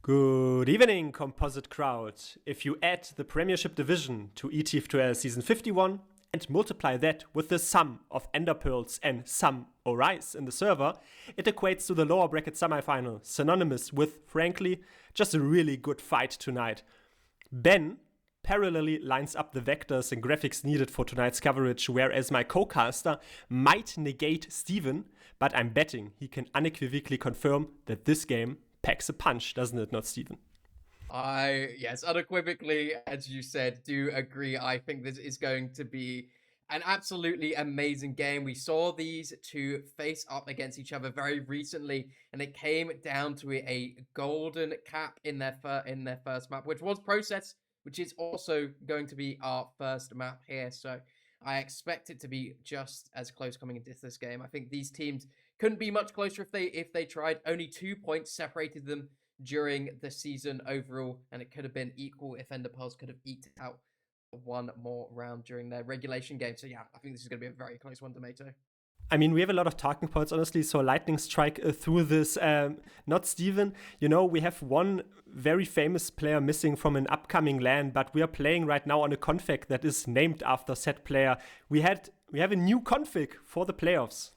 Good evening, composite crowd. If you add the Premiership division to ETF2L season 51 and multiply that with the sum of Ender Pearls and sum Orise in the server, it equates to the lower bracket semifinal, synonymous with, frankly, just a really good fight tonight. Ben parallelly lines up the vectors and graphics needed for tonight's coverage, whereas my co-caster might negate Steven, but I'm betting he can unequivocally confirm that this game packs a punch, doesn't it not, Steven? Yes, unequivocally, as you said, do agree. I think this is going to be an absolutely amazing game. We saw these two face up against each other very recently, and it came down to a golden cap in their first map, which was Process, which is also going to be our first map here. So I expect it to be just as close coming into this game. I think these teams couldn't be much closer if they tried. Only 2 points separated them during the season overall, and it could have been equal if Ender Pearls could have eked out one more round during their regulation game. So yeah, I think this is going to be a very close one, Tomato. I mean, we have a lot of talking points, honestly, so lightning strike through this. Not Steven. You know, we have one very famous player missing from an upcoming LAN, but we are playing right now on a config that is named after said player. We have a new config for the playoffs.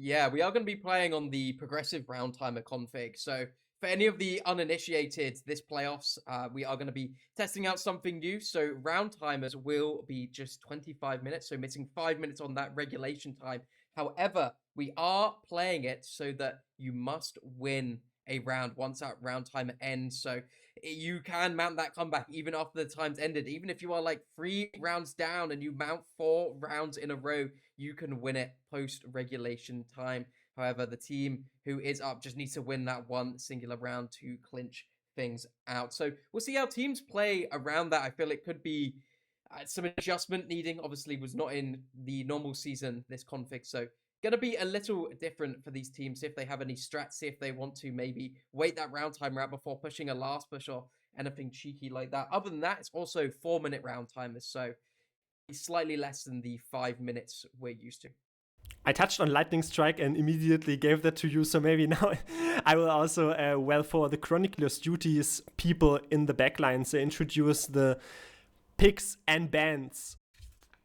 Yeah, we are going to be playing on the progressive round timer config. So for any of the uninitiated this playoffs, we are going to be testing out something new. So round timers will be just 25 minutes, so missing 5 minutes on that regulation time. However, we are playing it so that you must win a round once that round timer ends. So you can mount that comeback even after the time's ended. Even if you are like 3 rounds down and you mount 4 rounds in a row, you can win it post regulation time. However, the team who is up just needs to win that one singular round to clinch things out. So we'll see how teams play around that. I feel it could be some adjustment needing. Obviously, was not in the normal season, this config. So going to be a little different for these teams if they have any strats, see if they want to maybe wait that round timer out before pushing a last push or anything cheeky like that. Other than that, it's also 4-minute round timers. So slightly less than the 5 minutes we're used to. I touched on Lightning Strike and immediately gave that to you, so maybe now I will also, for the Chronicler's duties people in the backlines, introduce the picks and bans.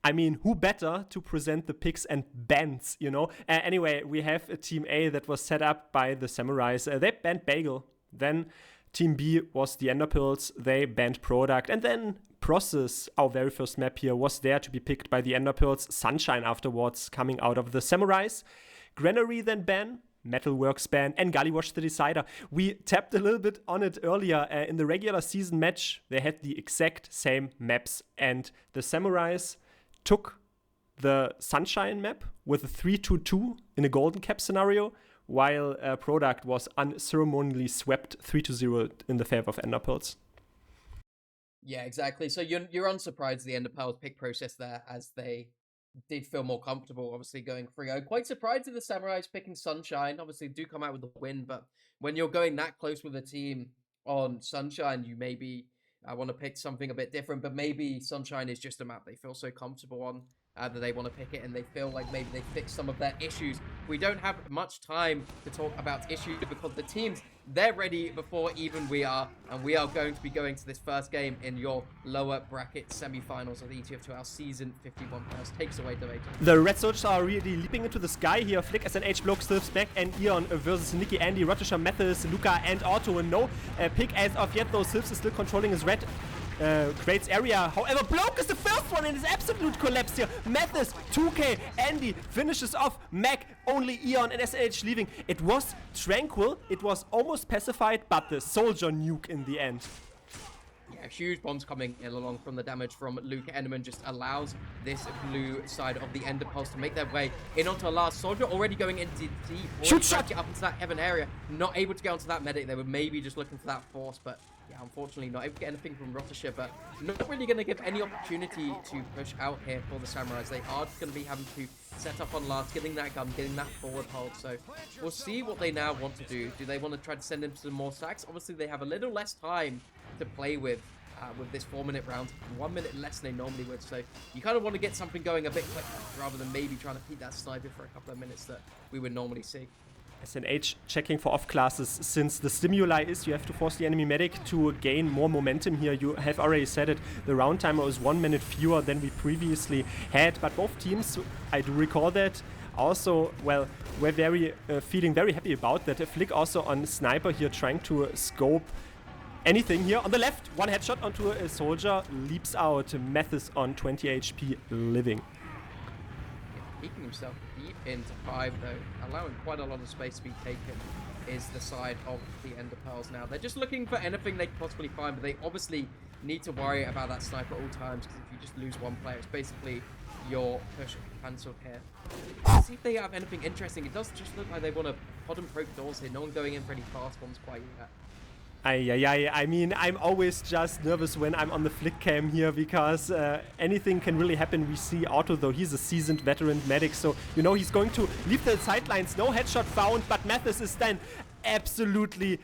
I mean, who better to present the picks and bans, you know? Anyway, we have a Team A that was set up by the Samurais. They banned Bagel. Then Team B was the Ender Pearls. They banned Product. And then Process, our very first map here, was there to be picked by the Ender Pearls. Sunshine afterwards, coming out of the Samurais. Granary then ban, Metalworks ban, and Gullywash the Decider. We tapped a little bit on it earlier. In the regular season match, they had the exact same maps. And the Samurais took the Sunshine map with a 3-2-2 in a golden cap scenario, while Product was unceremonially swept 3-0 in the favor of Ender Pearls. Yeah, exactly. So you're unsurprised the Ender Pearls pick process there, as they did feel more comfortable, obviously, going 3-0. Quite surprised at the Samurais picking Sunshine. Obviously, do come out with the win, but when you're going that close with a team on Sunshine, you maybe want to pick something a bit different, but maybe Sunshine is just a map they feel so comfortable on that they want to pick it, and they feel like maybe they fixed some of their issues. We don't have much time to talk about issues because the teams, they're ready before even we are, and we are going to be going to this first game in your lower bracket semi-finals of the ETF2L Season 51 playoffs. Takes away, Tomato. The Red Soldiers are really leaping into the sky here. Flick, SNH, Block, Sylphs back, and Eon versus Nikki, Andy, Rotisha, Mathis, Luca, and Otto. And no pick as of yet, though. Sylphs is still controlling his red. Creates area. However, Bloke is the first one in his absolute collapse here. Mathis, 2K, Andy finishes off. Mac, only Eon and SH leaving. It was tranquil. It was almost pacified, but the soldier nuke in the end. Yeah, huge bombs coming in along from the damage from Luke Enderman just allows this blue side of the Ender Pulse to make their way in onto a last soldier, already going into deep. Shoot shot! Get up into that heaven area. Not able to get onto that medic. They were maybe just looking for that force, but yeah, unfortunately not able to get anything from Rotisha, but not really going to give any opportunity to push out here for the Samurais. They are going to be having to set up on last, getting that gun, getting that forward hold. So we'll see what they now want to do. Do they want to try to send in some more stacks? Obviously, they have a little less time to play with this 4-minute round, 1 minute less than they normally would. So you kind of want to get something going a bit quicker rather than maybe trying to keep that sniper for a couple of minutes that we would normally see. SNH checking for off classes, since the stimuli is you have to force the enemy medic to gain more momentum here. You have already said it, the round timer is 1 minute fewer than we previously had, but both teams, I do recall that, also, well, we're feeling very happy about that. Flick also on Sniper here trying to scope anything here. On the left, one headshot onto a soldier, leaps out. Mathis on 20 HP living. Keeping himself deep into 5 though, allowing quite a lot of space to be taken is the side of the Ender Pearls now. They're just looking for anything they can possibly find, but they obviously need to worry about that sniper at all times, because if you just lose one player, it's basically your push cancelled here. Let's see if they have anything interesting. It does just look like they want to pod and poke doors here. No one going in for any fast ones quite yet. I mean, I'm always just nervous when I'm on the flick cam here, because anything can really happen. We see Otto, though, he's a seasoned veteran medic, so you know he's going to leave the sidelines. No headshot found, but Mathis is then absolutely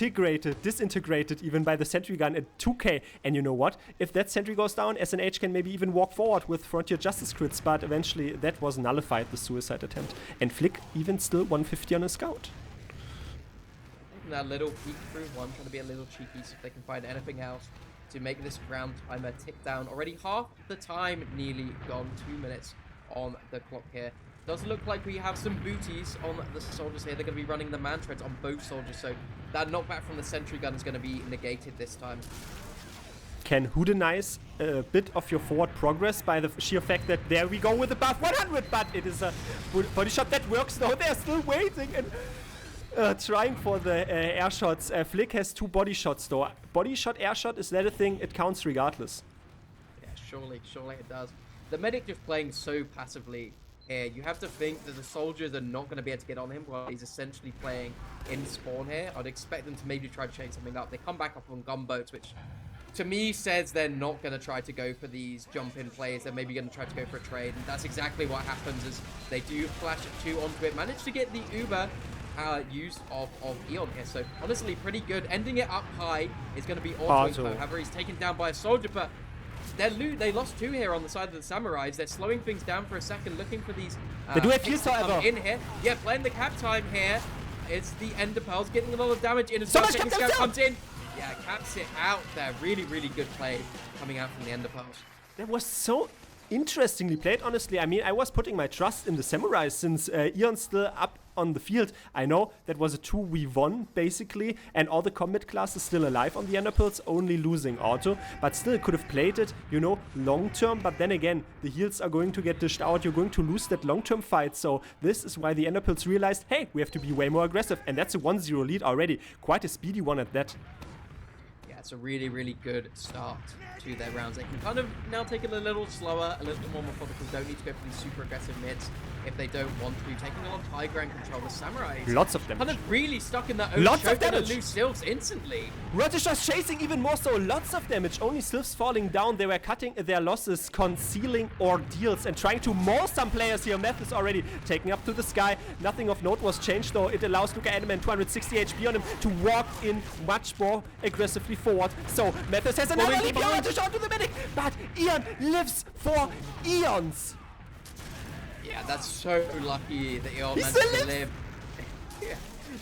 disintegrated even by the sentry gun at 2k. And you know what? If that sentry goes down, SNH can maybe even walk forward with Frontier Justice crits, but eventually that was nullified, the suicide attempt. And Flick even still 150 on a scout. That little peek through one, trying to be a little cheeky, see if they can find anything else to make this round timer tick down. Already half the time nearly gone, 2 minutes on the clock here. Does look like we have some booties on the soldiers here. They're going to be running the man treads on both soldiers, so that knockback from the sentry gun is going to be negated this time. Can houdinize a bit of your forward progress by the sheer fact that there we go with above 100, but it is a body shot that works though. They're still waiting and trying for the air shots. Flick has 2 body shots though. Body shot, air shot, is that a thing? It counts regardless. Yeah, surely it does. The medic just playing so passively here. You have to think that the soldiers are not going to be able to get on him while he's essentially playing in spawn here. I'd expect them to maybe try to chain something up. They come back up on gunboats, which to me says they're not going to try to go for these jump-in plays. They're maybe going to try to go for a trade, and that's exactly what happens as they do flash 2 onto it. Manage to get the Uber use of Eon here, so honestly pretty good. Ending it up high is going to be Auto. However, he's taken down by a soldier, but they lost 2 here on the side of the Samurais. They're slowing things down for a second, looking for these they do have use, however, in here. Yeah, playing the cap time here. It's the Ender Pearls getting a lot of damage in as well. Second scout comes in. Yeah, caps it out there. Really good play coming out from the Ender Pearls. That was so interestingly played, honestly. I mean, I was putting my trust in the Samurai since Eon's still up on the field. I know that was a 2v1 basically, and all the combat classes still alive on the Ender Pearls, only losing Auto, but still could have played it, you know, long term. But then again, the heals are going to get dished out. You're going to lose that long term fight. So this is why the Ender Pearls realized, hey, we have to be way more aggressive, and that's a 1-0 lead already. Quite a speedy one at that. It's a really good start to their rounds. They can kind of now take it a little slower, a little bit more methodical. Don't need to go for these super aggressive mids if they don't want to. Taking a lot of high ground control. The Samurais lots of damage. Kind of really stuck in that own lots choke of damage. And lose Sylphs instantly. Rotishas chasing even more so. Lots of damage. Only Sylphs falling down. They were cutting their losses, concealing ordeals, and trying to maul some players here. Meth is already taken up to the sky. Nothing of note was changed though. It allows Luca Edelman 260 HP on him to walk in much more aggressively forward. So Mathis has another leap here to shout to the medic, but Eon lives for eons. Yeah, that's so lucky that Eon managed to live. Yeah.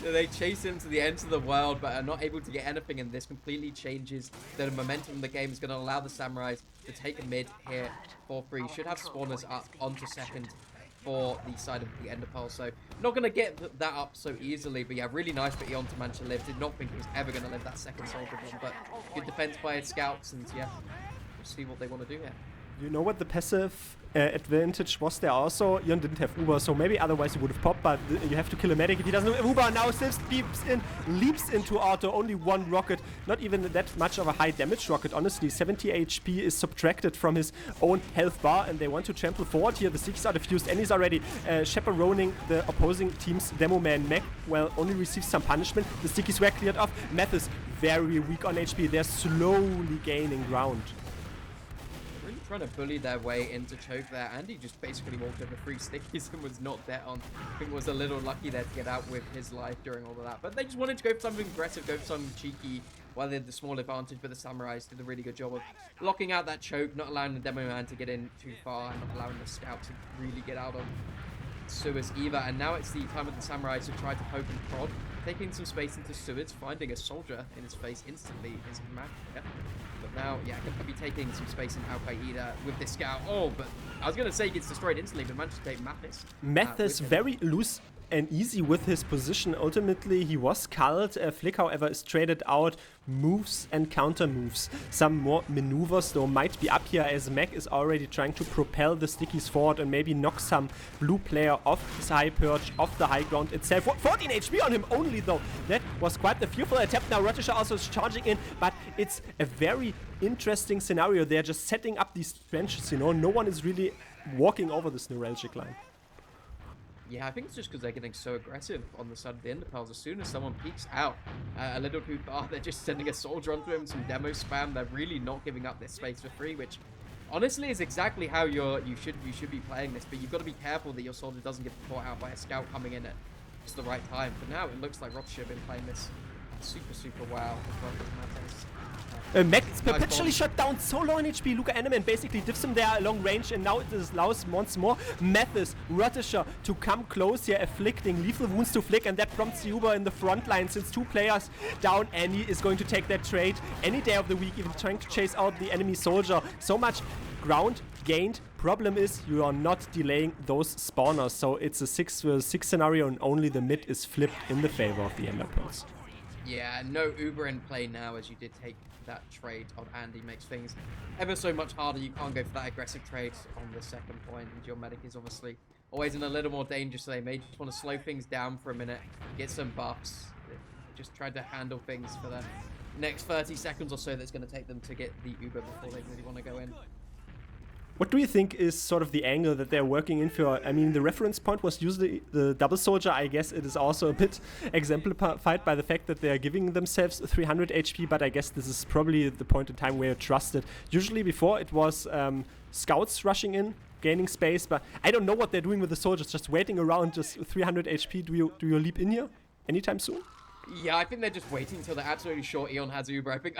They chase him to the end of the world, but are not able to get anything, and this completely changes the momentum of the game. Is going to allow the Samurais to take a mid here for free. Should have spawners up onto second for the side of the Ender Pearl, so not going to get that up so easily. But yeah, really nice for Eon to manage to live. Did not think he was ever going to live that second soldier one, but good defense by his scouts, and yeah, we'll see what they want to do here. You know what the passive advantage was there also? Eon didn't have Uber, so maybe otherwise he would have popped, but you have to kill a medic if he doesn't have Uber. Now Sylphs leaps into Auto, only 1 rocket, not even that much of a high damage rocket, honestly. 70 HP is subtracted from his own health bar, and they want to trample forward here. The Stickies are defused, and he's already chaperoning the opposing team's demo man Mac. Well, only receives some punishment. The Stickies were cleared off. Mathis very weak on HP. They're slowly gaining ground. Trying to bully their way into choke there. Andy just basically walked over 3 stickies and was not dead on. I think was a little lucky there to get out with his life during all of that. But they just wanted to go for something aggressive, go for something cheeky while they had the small advantage. But the Samurais did a really good job of locking out that choke, not allowing the demo man to get in too far, and not allowing the scout to really get out of. Sewers either. And now it's the time of the Samurai to try to poke and prod. Taking some space into Sewers, finding a soldier in his face instantly is Mac. Yeah. But now, yeah, going to be taking some space in Al-Qaeda with this scout. Oh, but I was going to say he gets destroyed instantly, but managed to take Mathis. Mathis very loose and easy with his position. Ultimately, he was culled. Flick, however, is traded out. Moves and counter moves. Some more maneuvers, though, might be up here as Mac is already trying to propel the stickies forward and maybe knock some blue player off his high perch, off the high ground itself. 14 HP on him only, though. That was quite the fearful attempt. Now Rotisha also is charging in, but it's a very interesting scenario. They're just setting up these trenches, you know. No one is really walking over this neuralgic line. Yeah, I think it's just because they're getting so aggressive on the side of the Enderpearls. As soon as someone peeks out a little too far, they're just sending a soldier onto him, some demo spam. They're really not giving up this space for free, which honestly is exactly how you should be playing this. But you've got to be careful that your soldier doesn't get caught out by a scout coming in at just the right time. For now, it looks like Rotisha have been playing this super well. Mac is perpetually shot down, so low in HP. Luca Animan basically diffs him there along range, and now it allows once more Mathis, Rotisha to come close here, afflicting lethal wounds to Flick, and that prompts the Uber in the front line. Since 2 players down, Andy is going to take that trade any day of the week, even trying to chase out the enemy soldier. So much ground gained. Problem is, you are not delaying those spawners, so it's a 6-6 scenario, and only the mid is flipped in the favor of the Enderpearls. Yeah, no Uber in play now, as you did take that trade on Andy. Makes things ever so much harder. You can't go for that aggressive trade on the second point, and your medic is obviously always in a little more danger, so they may just want to slow things down for a minute, get some buffs, just try to handle things for the next 30 seconds or so that's going to take them to get the Uber before they really want to go in. What do you think is sort of the angle that they're working in for? I mean, the reference point was usually the double soldier. I guess it is also a bit exemplified by the fact that they're giving themselves 300 HP, but I guess this is probably the point in time where you're trusted. Usually before it was scouts rushing in, gaining space, but I don't know what they're doing with the soldiers, just waiting around, just 300 HP. Do you leap in here anytime soon? Yeah, I think they're just waiting until they're absolutely sure Eon has Uber. I think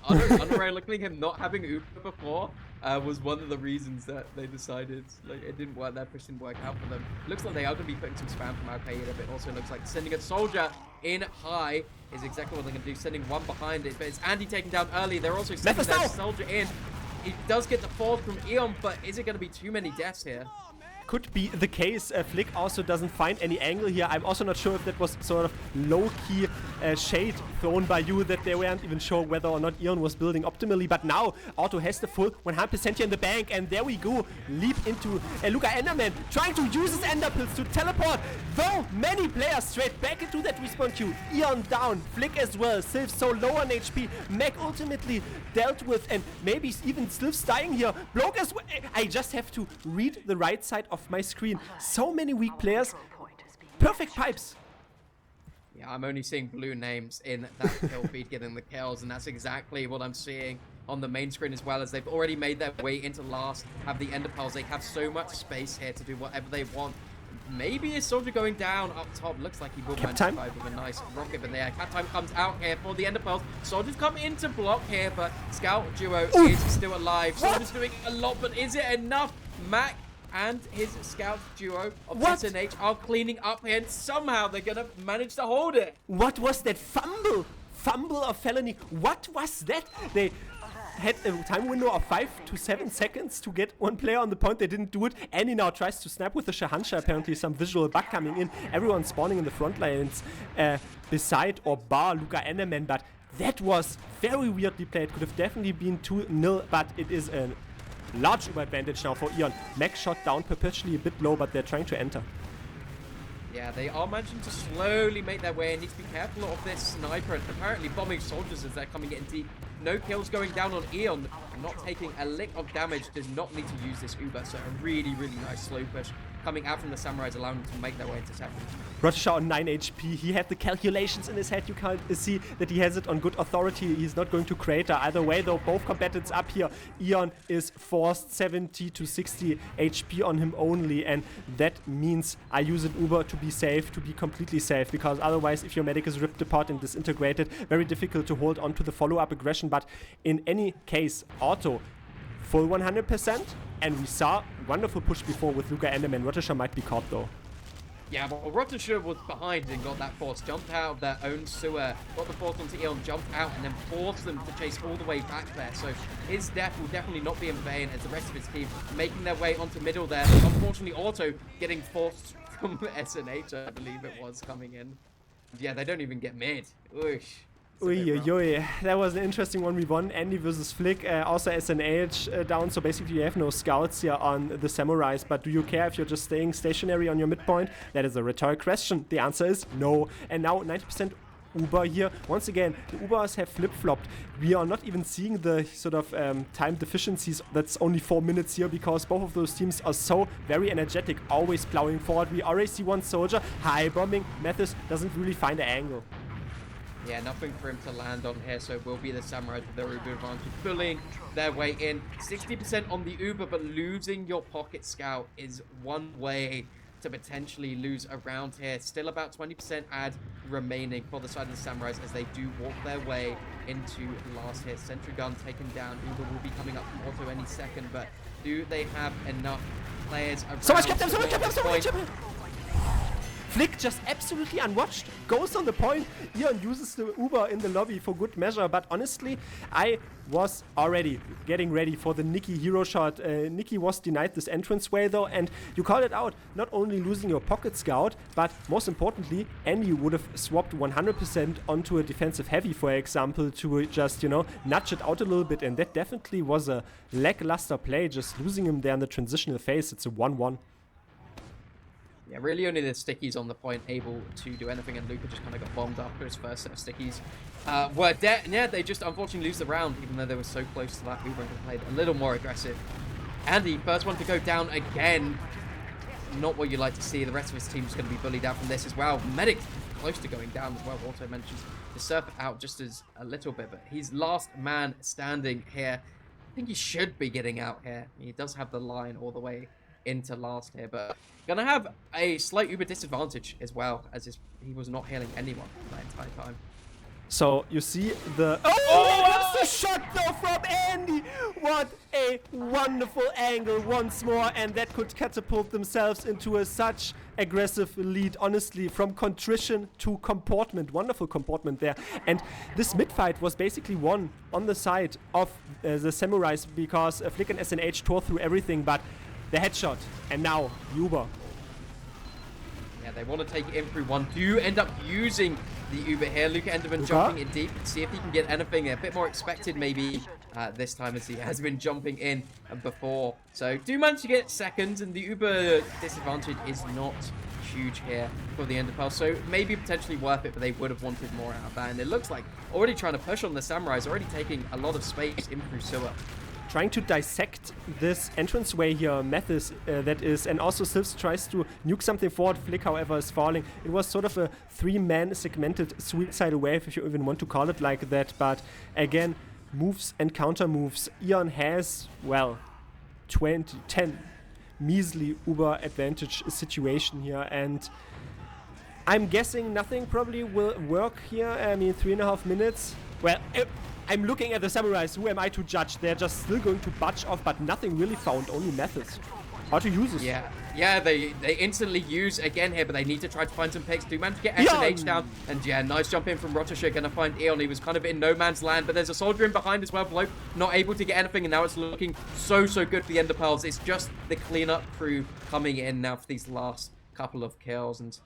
unironically him not having Uber before was one of the reasons that they decided like it didn't work. That push didn't work out for them. Looks like they are going to be putting some spam from Al-Qaeda, but also looks like sending a soldier in high is exactly what they're going to do. Sending one behind it, but it's Andy taken down early. They're also sending their soldier in. He does get the fourth from Eon, but is it going to be too many deaths here? Could be the case. Flick also doesn't find any angle here. I'm also not sure if that was sort of low-key shade thrown by you, that they weren't even sure whether or not Eon was building optimally. But now Otto has the full 100% here in the bank, and there we go. Leap into Luca Enderman, trying to use his Enderpills to teleport. Though many players straight back into that respawn queue. Eon down, Flick as well. Sylph so low on HP. Mac ultimately dealt with, and maybe even Sylph's dying here. Bloke as well. I just have to read the right side of my screen. So many weak players. Perfect pipes. Yeah, I'm only seeing blue names in that kill feed getting the kills, and that's exactly what I'm seeing on the main screen as well, as they've already made their way into last, have the Enderpearls. They have so much space here to do whatever they want. Maybe a soldier going down up top. Looks like he will manage to survive with a nice rocket, but there, Cap Time comes out here for the Enderpearls. Soldiers come in to block here, but Scout Duo is still alive. Soldiers doing a lot, but is it enough? Mac and his Scout Duo of SNH are cleaning up here, and somehow they're gonna manage to hold it. What was that fumble? Fumble of felony. What was that? They had a time window of 5 to 7 seconds to get one player on the point. They didn't do it. Annie now tries to snap with the Shahansha. Apparently some visual bug coming in. Everyone spawning in the front lines beside or bar Luca Enderman, but that was very weirdly played. Could have definitely been 2-0, but it is a large advantage now for Eon. Mac shot down perpetually a bit low, but they're trying to enter. Yeah, they are managing to slowly make their way and need to be careful of this sniper and apparently bombing soldiers as they're coming in deep. No kills going down on Eon, not taking a lick of damage, does not need to use this Uber, so a really nice slow push coming out from the Samurais, allowing them to make their way into second. Rotisha on 9 HP, he had the calculations in his head. You can't see that he has it on good authority. He's not going to crater. Either way though, both combatants up here. Eon is forced 70 to 60 HP on him only, and that means I use an Uber to be safe, to be completely safe, because otherwise if your medic is ripped apart and disintegrated, very difficult to hold on to the follow-up aggression. But in any case, Otto full 100%, and we saw wonderful push before with Luca Enderman. Rotisha might be caught though. Yeah, well, Rotterdam was behind and got that force, jumped out of their own sewer, got the force onto Eon, jumped out, and then forced them to chase all the way back there. So his death will definitely not be in vain as the rest of his team making their way onto middle there. Unfortunately, Auto getting forced from SNH, I believe it was, coming in. Yeah, they don't even get mid. Oosh. Ui, that was an interesting 1v1. Andy versus Flick, also SNH down, so basically you have no scouts here on the Samurais, but do you care if you're just staying stationary on your midpoint? That is a rhetoric question. The answer is no. And now 90% Uber here. Once again, the Ubers have flip-flopped. We are not even seeing the sort of time deficiencies. That's only 4 minutes here because both of those teams are so very energetic, always plowing forward. We already see one soldier high bombing. Mathis doesn't really find an angle. Yeah, nothing for him to land on here, so it will be the Samurais with their Uber advantage, bullying their way in. 60% on the Uber, but losing your pocket scout is one way to potentially lose around here. Still about 20% ad remaining for the side of the Samurais as they do walk their way into last here. Sentry gun taken down. Uber will be coming up from Auto any second, but do they have enough players around? So much kept them, so much kept them. Flick just absolutely unwatched, goes on the point. Ion uses the Uber in the lobby for good measure, but honestly, I was already getting ready for the Nikki hero shot. Nikki was denied this entranceway though, and you called it out. Not only losing your pocket scout, but most importantly, Andy would have swapped 100% onto a defensive heavy, for example, to just, you know, nudge it out a little bit, and that definitely was a lackluster play, just losing him there in the transitional phase. It's a 1-1. Yeah, really only the stickies on the point able to do anything, and Luca just kind of got bombed after his first set of stickies were dead. Yeah, they just unfortunately lose the round, even though they were so close to that. Uber have played a little more aggressive. Andy, first one to go down again. Not what you like to see. The rest of his team's going to be bullied out from this as well. Medic close to going down as well. Auto mentions the surf out just as a little bit, but he's last man standing here. I think he should be getting out here. He does have the line all the way into last here, but gonna have a slight Uber disadvantage as well, as he was not healing anyone that entire time. So you see the that's the shot though from Andy. What a wonderful angle once more, and that could catapult themselves into such aggressive lead. Honestly, from contrition to comportment, wonderful comportment there. And this mid fight was basically won on the side of the Samurais because Flick and SNH tore through everything, but the headshot, and now Uber. Yeah, they want to take it in through one. Do end up using the Uber here. Luca Enderman jumping in deep. See if he can get anything a bit more expected maybe this time, as he has been jumping in before. So do manage to get seconds, and the Uber disadvantage is not huge here for the Enderpearl. So maybe potentially worth it, but they would have wanted more out of that. And it looks like already trying to push on the Samurais, already taking a lot of space in through sewer. Trying to dissect this entranceway here, Mathis, that is, and also Sylphs tries to nuke something forward. Flick, however, is falling. It was sort of a 3-man segmented suicide wave, if you even want to call it like that, but again, moves and counter moves. Ion has, well, 10 measly Uber advantage situation here, and I'm guessing nothing probably will work here. I mean, 3.5 minutes. Well, I'm looking at the Samurais. Who am I to judge? They're just still going to budge off, but nothing really found, only methods. How to use this? Yeah, they instantly use again here, but they need to try to find some picks. Do manage to get SNH down, and yeah, nice jump in from Rotterdam. Gonna find Eon. He was kind of in no man's land, but there's a soldier in behind as well. Bloke not able to get anything, and now it's looking so good for the Enderpearls. It's just the cleanup crew coming in now for these last couple of kills, and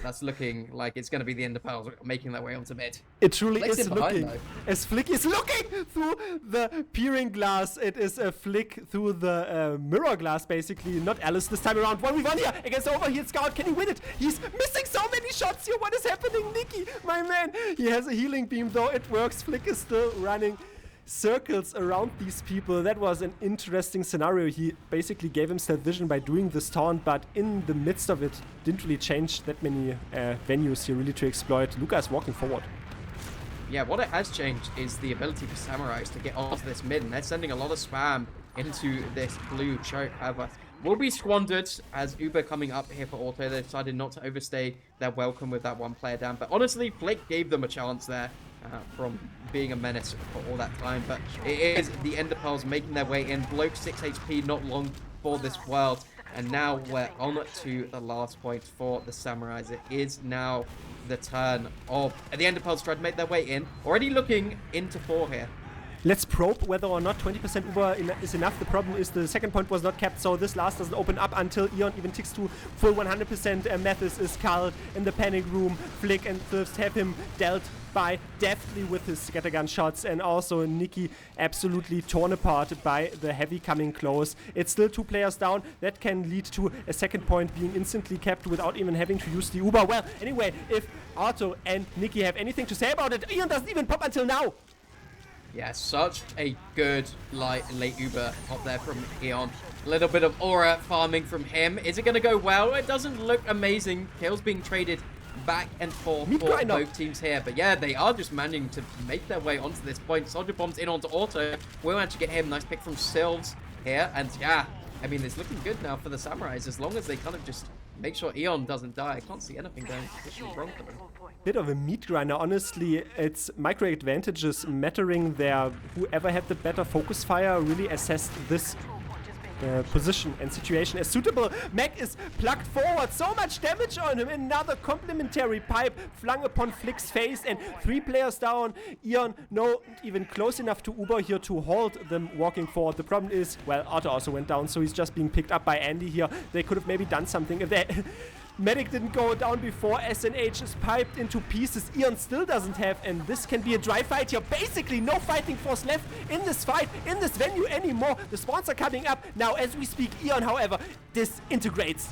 that's looking like it's going to be the Enderpearls making their way onto mid. It truly is looking. As Flick is looking through the peering glass, it is a Flick through the mirror glass, basically. Not Alice this time around. 1v1 here against the overhealed Scout. Can he win it? He's missing so many shots here. What is happening, Nikki? My man. He has a healing beam, though. It works. Flick is still running circles around these people. That was an interesting scenario. He basically gave himself vision by doing this taunt, but in the midst of it, didn't really change that many venues here really to exploit. Luca is walking forward. Yeah, what it has changed is the ability for Samurais to get onto this mid, and they're sending a lot of spam into this blue choke. However, will be squandered as Uber coming up here for Auto. They decided not to overstay their welcome with that one player down, but honestly, Flick gave them a chance there. From being a menace for all that time, but it is the Enderpearls making their way in. Bloke 6 HP, not long for this world, And now we're on to the last point for the Samurais. It is now the turn of the Enderpearls trying to make their way in. Already looking into 4 here. Let's probe whether or not 20% Uber is enough. The problem is the second point was not kept, so this last doesn't open up until Eon even ticks to full 100%. Mathis is culled in the panic room. Flick and Thirst have him dealt by deftly with his scattergun shots, and also Nikki absolutely torn apart by the heavy coming close. It's still 2 players down. That can lead to a second point being instantly kept without even having to use the Uber. Well, anyway, if Otto and Nikki have anything to say about it, Eon doesn't even pop until now. Yeah, such a good late Uber up there from Eon. A little bit of aura farming from him. Is it going to go well? It doesn't look amazing. Kills being traded back and forth for both teams here. But yeah, they are just managing to make their way onto this point. Soldier Bombs in onto Auto. We'll actually get him. Nice pick from Silves here. And yeah, I mean, it's looking good now for the Samurais as long as they kind of just make sure Eon doesn't die. I can't see anything going wrong for them. Bit of a meat grinder. Honestly, it's micro advantages mattering there. Whoever had the better focus fire really assessed this position and situation as suitable. Mac is plugged forward. So much damage on him. Another complementary pipe flung upon Flick's face, and 3 players down. Eon not even close enough to Uber here to hold them walking forward. The problem is, well, Otto also went down, so he's just being picked up by Andy here. They could have maybe done something if they Medic didn't go down before. SNH is piped into pieces. Eon still doesn't have, and this can be a dry fight here. Basically, no fighting force left in this fight, in this venue anymore. The spawns are coming up. Now, as we speak, Eon, however, disintegrates.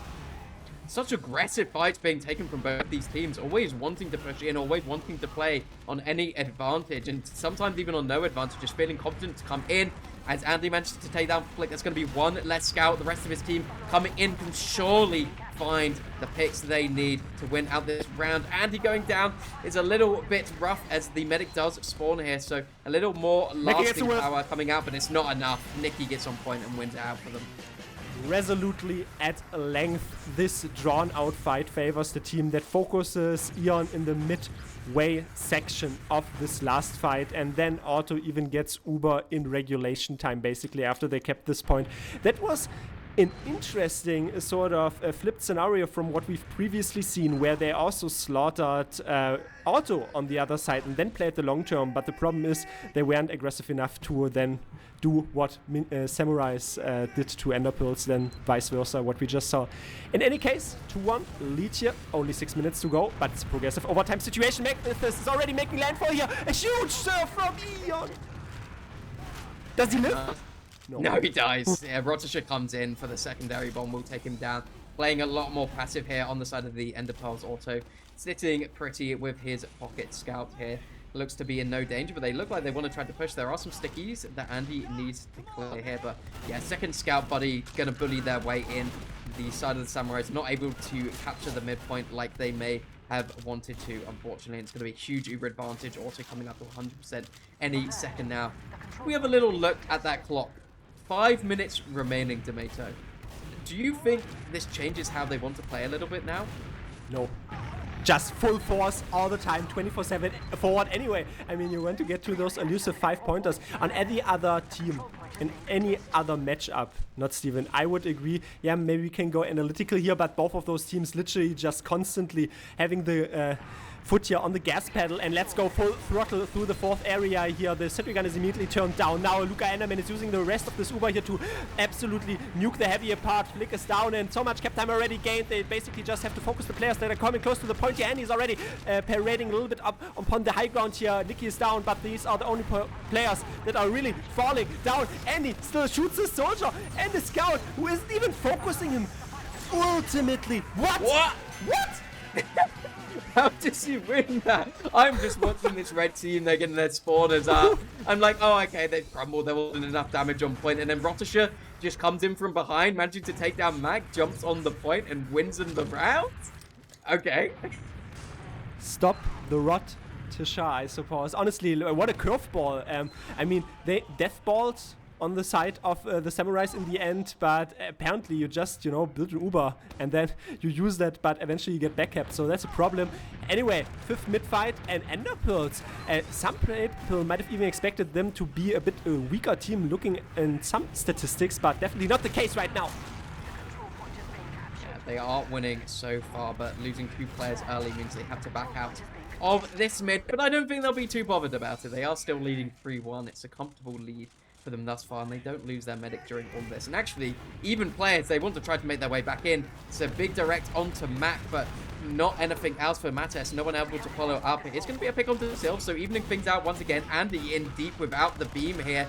Such aggressive fights being taken from both these teams, always wanting to push in, always wanting to play on any advantage, and sometimes even on no advantage, just feeling confident to come in. As Andy manages to take down Flick, there's going to be 1 less scout. The rest of his team coming in can surely find the picks they need to win out this round. Andy going down is a little bit rough as the medic does spawn here, so a little more lasting power coming out, but it's not enough. Nikki gets on point and wins it out for them. Resolutely at length, this drawn-out fight favors the team that focuses Eon in the midway section of this last fight, and then Otto even gets Uber in regulation time, basically, after they kept this point. That was an interesting sort of flipped scenario from what we've previously seen, where they also slaughtered Otto on the other side and then played the long term, but the problem is they weren't aggressive enough to then do what Samurais did to Enderpearls, then vice versa, what we just saw. In any case, 2-1 lead here, only 6 minutes to go, but it's a progressive overtime situation. Magnus is already making landfall here, a huge serve from Eon! Does he live? No, he dies. Yeah, Rotisha comes in for the secondary bomb, will take him down. Playing a lot more passive here on the side of the Enderpearls Auto. Sitting pretty with his pocket scout here. Looks to be in no danger, but they look like they want to try to push. There are some stickies that Andy needs to clear here, but yeah, second scout buddy gonna bully their way in. The side of the Samurais not able to capture the midpoint like they may have wanted to, unfortunately. It's going to be a huge Uber advantage, also coming up to 100% any second now. We have a little look at that clock. 5 minutes remaining, Tomato. Do you think this changes how they want to play a little bit now? No. Just full force all the time, 24/7 forward. Anyway, I mean, you want to get to those elusive 5-pointers on any other team, in any other matchup. Not Steven. I would agree. Yeah, maybe we can go analytical here, but both of those teams literally just constantly having the foot here on the gas pedal, and let's go full throttle through the 4th area here. The sentry gun is immediately turned down. Now Luca Enderman is using the rest of this Uber here to absolutely nuke the heavy apart. Flick is down, and so much cap time already gained. They basically just have to focus the players that are coming close to the point here. Andy is already parading a little bit up upon the high ground here. Nikki is down, but these are the only players that are really falling down. Andy still shoots the soldier and the scout, who isn't even focusing him. Ultimately, what? How does he win that? I'm just watching this red team, they're getting their spawners up. I'm like, oh, okay, they've crumbled, there wasn't enough damage on point. And then Rotisha just comes in from behind, managing to take down Mag, jumps on the point and wins in the round? Okay. Stop the Rotisha, I suppose. Honestly, what a curveball. I mean, they deathballed on the side of the Samurais in the end, but apparently you just, you know, build an Uber and then you use that, but eventually you get backcapped, so that's a problem. Anyway, 5th mid-fight and Enderpearls. Some people might have even expected them to be a bit weaker team looking in some statistics, but definitely not the case right now. They are winning so far, but losing 2 players early means they have to back out of this mid. But I don't think they'll be too bothered about it. They are still leading 3-1. It's a comfortable lead for them thus far, and they don't lose their medic during all this. And actually, even players, they want to try to make their way back in. It's a big direct onto Mac, but not anything else for Mates. No one able to follow up. It's going to be a pick onto the Sylph, so evening things out once again. Andy in deep without the beam here.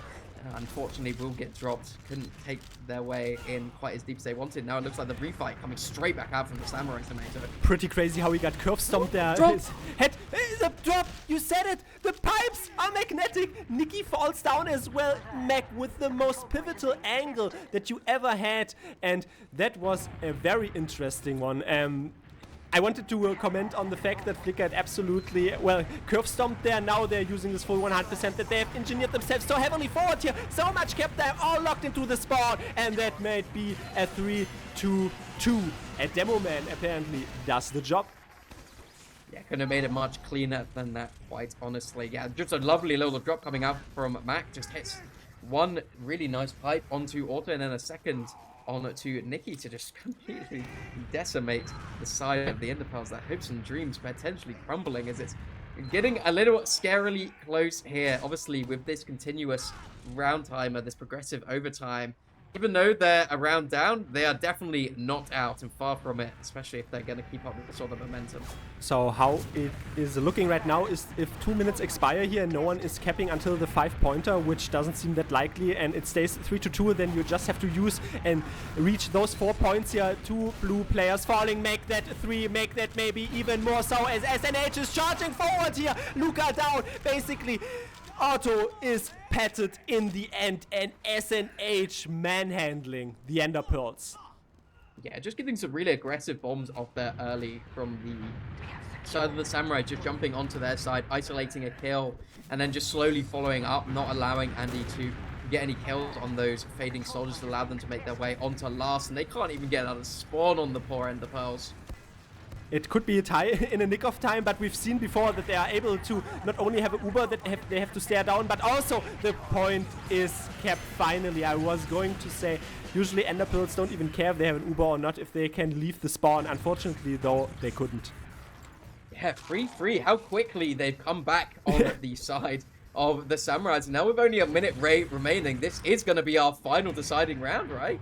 Unfortunately, will get dropped. Couldn't take their way in quite as deep as they wanted. Now it looks like the refight coming straight back out from the Samurai Tomato. Pretty crazy how he got curve stomped there. His head is a drop. You said it. The pipes are magnetic. Nikki falls down as well. Mac with the most pivotal angle that you ever had. And that was a very interesting one. I wanted to comment on the fact that Flicker had absolutely, well, curve stomped there. Now they're using this full 100% that they have engineered themselves so heavily forward here. So much kept them all locked into the spawn. And that might be a 3-2-2. A Demo Man apparently does the job. Yeah, couldn't have made it much cleaner than that, quite honestly. Yeah, just a lovely little drop coming out from Mac. Just hits one really nice pipe onto Auto and then a second on to Nikki to just completely decimate the side of the Enderpearls. That hopes and dreams potentially crumbling as it's getting a little scarily close here. Obviously, with this continuous round timer, this progressive overtime, even though they're a round down, they are definitely not out and far from it, especially if they're going to keep up with this sort of momentum. So how it is looking right now is if 2 minutes expire here and no one is capping until the 5-pointer, which doesn't seem that likely, and it stays 3-2, then you just have to use and reach those 4 points here. 2 blue players falling, make that 3, make that maybe even more so as SNH is charging forward here. Luca down, basically. Otto is patted in the end, and SNH manhandling the Enderpearls. Yeah, just getting some really aggressive bombs off there early from the side of the Samurai, just jumping onto their side, isolating a kill, and then just slowly following up, not allowing Andy to get any kills on those fading soldiers to allow them to make their way onto last, and they can't even get out of spawn on the poor Enderpearls. It could be a tie in a nick of time, but we've seen before that they are able to not only have an Uber that they have to stare down, but also the point is kept finally. I was going to say, usually Enderpearls don't even care if they have an Uber or not, if they can leave the spawn. Unfortunately, though, they couldn't. Yeah, 3-3. How quickly they've come back on the side of the Samurais. Now with only a minute remaining, this is going to be our final deciding round, right?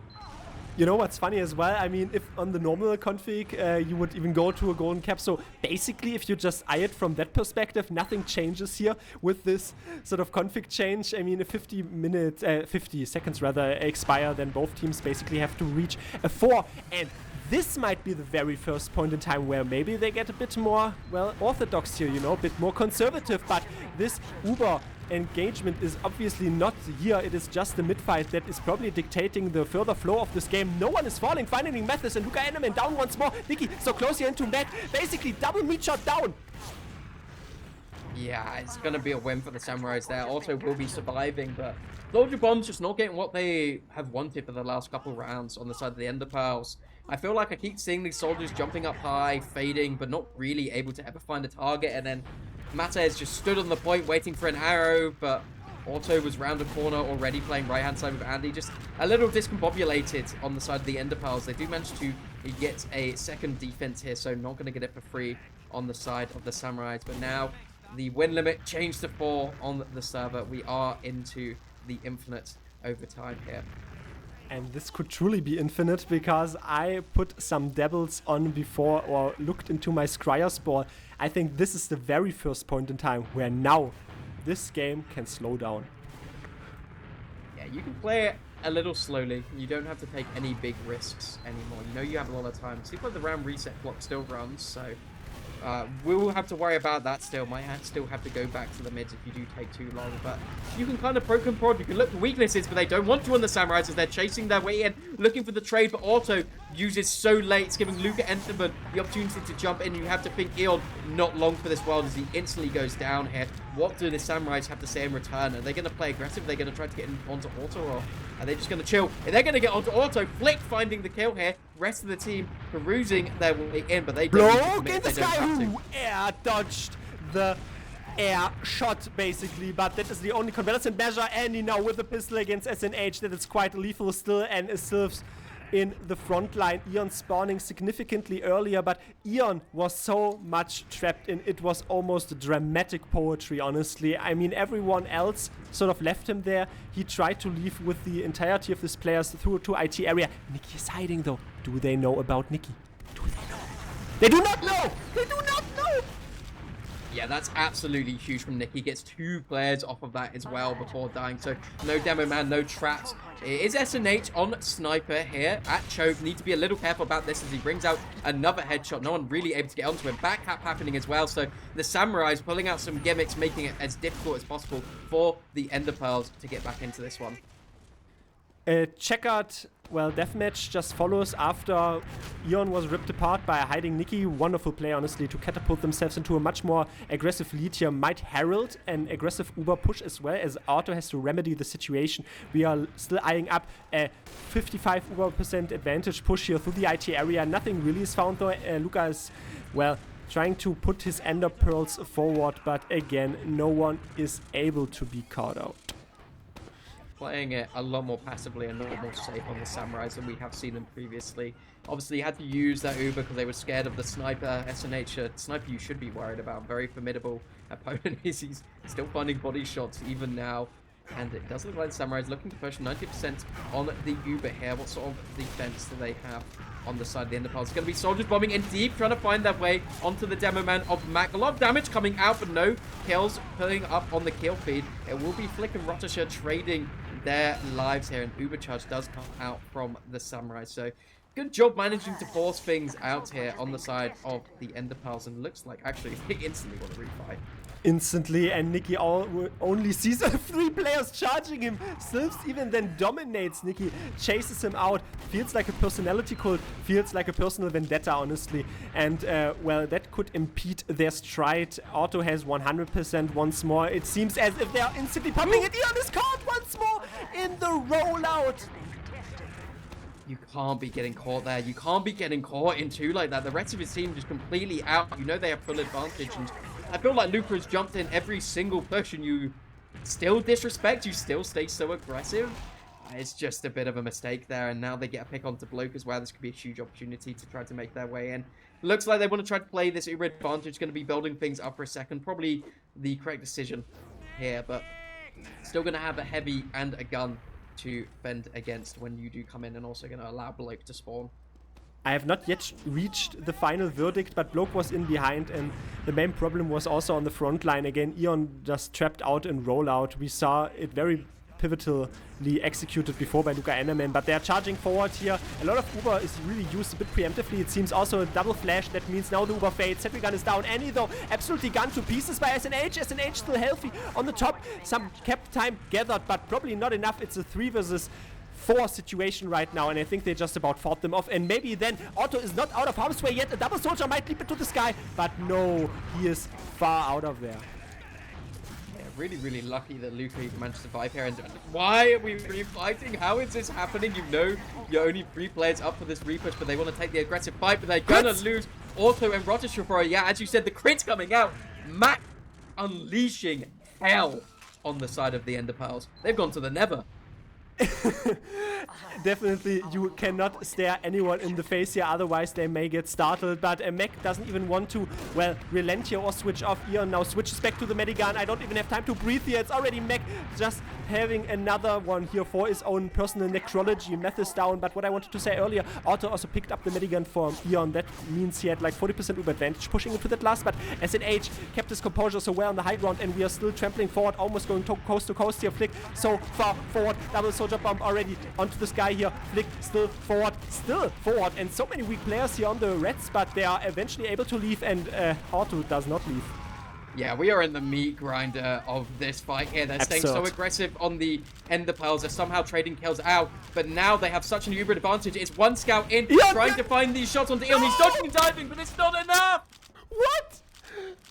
You know what's funny as well? I mean, if on the normal config, you would even go to a golden cap. So basically, if you just eye it from that perspective, nothing changes here with this sort of config change. I mean, if 50 seconds rather expire, then both teams basically have to reach a 4. And this might be the very first point in time where maybe they get a bit more, well, orthodox here, you know, a bit more conservative. But this Uber engagement is obviously not here. It is just the mid-fight that is probably dictating the further flow of this game. No one is falling. Finally, Mathis and Luca Enderman down once more. Nikki so close here into Mac. Basically, double meat shot down. Yeah, it's going to be a win for the Samurais there. Also will be surviving, but Soldier Bomb's just not getting what they have wanted for the last couple rounds on the side of the Enderpearls. I feel like I keep seeing these soldiers jumping up high, fading, but not really able to ever find a target, and then Matez just stood on the point waiting for an arrow, but Auto was round a corner already playing right-hand side with Andy. Just a little discombobulated on the side of the Enderpearls. They do manage to get a second defense here, so not going to get it for free on the side of the Samurais. But now the win limit changed to 4 on the server. We are into the infinite overtime here. And this could truly be infinite, because I put some dabbles on before or looked into my Scryer's ball. I think this is the very first point in time where now this game can slow down. Yeah, you can play it a little slowly. You don't have to take any big risks anymore. You know you have a lot of time. Seems like the round reset clock still runs, so we'll have to worry about that still. Might still have to go back to the mids if you do take too long, but you can kind of poke and prod. You can look for weaknesses, but they don't want to on the Samurais as they're chasing their way in, looking for the trade, but Auto uses so late. It's giving Luca Enderman the opportunity to jump in. You have to think Eon not long for this world as he instantly goes down here. What do the Samurais have to say in return? Are they going to play aggressive? Are they going to try to get onto Auto, or are they just going to chill? If they're going to get onto Auto, Flick finding the kill here. Rest of the team perusing their way in, but they don't Broke in the sky, who air dodged the air shot basically, but that is the only convalescent measure. Andy now with a pistol against SNH that is quite lethal still, and is Sylph's in the front line. Eon spawning significantly earlier, but Eon was so much trapped in. It was almost dramatic poetry, honestly. I mean, everyone else sort of left him there. He tried to leave with the entirety of his players through to IT area. Nicki is hiding though. Do they know about Nicki? Do they know? They do not know! They do not know! Yeah, that's absolutely huge from Nicki. Gets 2 players off of that as well before dying. So no demo man, no traps. It is SNH on Sniper here at Choke. Need to be a little careful about this as he brings out another headshot. No one really able to get onto him. Back cap happening as well. So the Samurais pulling out some gimmicks, making it as difficult as possible for the Ender Pearls to get back into this one. Checkered, well, deathmatch just follows after Eon was ripped apart by a hiding Nicki. Wonderful play, honestly, to catapult themselves into a much more aggressive lead here. Might herald an aggressive Uber push as well, as Auto has to remedy the situation. We are still eyeing up a 55% Uber advantage push here through the IT area. Nothing really is found though. Luca is, well, trying to put his Ender Pearls forward, but again, no one is able to be caught out. Playing it a lot more passively and a lot more safe on the Samurais than we have seen them previously. Obviously, had to use that Uber because they were scared of the Sniper. SNH, Sniper you should be worried about. Very formidable opponent. He's still finding body shots even now. And it does look like the Samurais looking to push 90% on the Uber here. What sort of defense do they have on the side of the Ender Pearls? It's going to be soldiers bombing in deep, trying to find their way onto the demo man of Mac. A lot of damage coming out, but no kills pulling up on the kill feed. It will be Flick and Rotisha trading their lives here, and Uber charge does come out from the Samurai. So good job managing to force things out here on the side of the Ender Pearls, and looks like actually they instantly want to refight. Instantly, and Nicki only sees 3 players charging him. Sylphs even then dominates Nicki, chases him out. Feels like a personality cult, feels like a personal vendetta, honestly. And, well, that could impede their stride. Auto has 100% once more. It seems as if they are instantly pumping it. Eon is caught once more in the rollout. You can't be getting caught there. You can't be getting caught in 2 like that. The rest of his team just completely out. You know they have full advantage, and I feel like Luca has jumped in every single push and you still disrespect, you still stay so aggressive. It's just a bit of a mistake there, and now they get a pick onto Bloke as well. This could be a huge opportunity to try to make their way in. Looks like they want to try to play this Uber advantage, going to be building things up for a second. Probably the correct decision here, but still going to have a heavy and a gun to fend against when you do come in, and also going to allow Bloke to spawn. I have not yet reached the final verdict, but Bloke was in behind, and the main problem was also on the front line. Again, Eon just trapped out in rollout. We saw it very pivotally executed before by Luca Enderman, but they are charging forward here. A lot of Uber is really used a bit preemptively. It seems also a double flash. That means now the Uber fades. Sentry gun is down. Annie, though, absolutely gunned to pieces by SNH. SNH still healthy on the top. Some cap time gathered, but probably not enough. It's a 3 versus 4 situation right now, and I think they just about fought them off. And maybe then Otto is not out of harm's way yet. A double soldier might leap into the sky, but no, he is far out of there. Yeah, really, really lucky that Luca even managed to survive here. And why are we refighting? How is this happening? You know you're only 3 players up for this repush, but they want to take the aggressive fight, but they're gonna lose Auto and Rotisha for it. Yeah, as you said, the crit's coming out. Mac unleashing hell on the side of the Ender Pearls. They've gone to the Nether. Definitely, you cannot stare anyone in the face here, otherwise they may get startled. But Mech doesn't even want to, well, relent here or switch off. Eon now switches back to the Medigun. I don't even have time to breathe here. It's already Mech just having another one here for his own personal necrology. Meth is down, but what I wanted to say earlier, Otto also picked up the Medigun for Eon. That means he had like 40% Uber advantage pushing into that last, but SNH kept his composure so well on the high ground, and we are still trampling forward, almost going coast to coast here. Flick so far forward, double soldier bomb already onto the sky here. Flick still forward, and so many weak players here on the Reds, but they are eventually able to leave, and Otto does not leave. Yeah, we are in the meat grinder of this fight here. They're staying so aggressive on the Ender Pearls. They're somehow trading kills out, but now they have such an Uber advantage. It's one scout in, trying to find these shots onto Eon. He's dodging and diving, but it's not enough! What?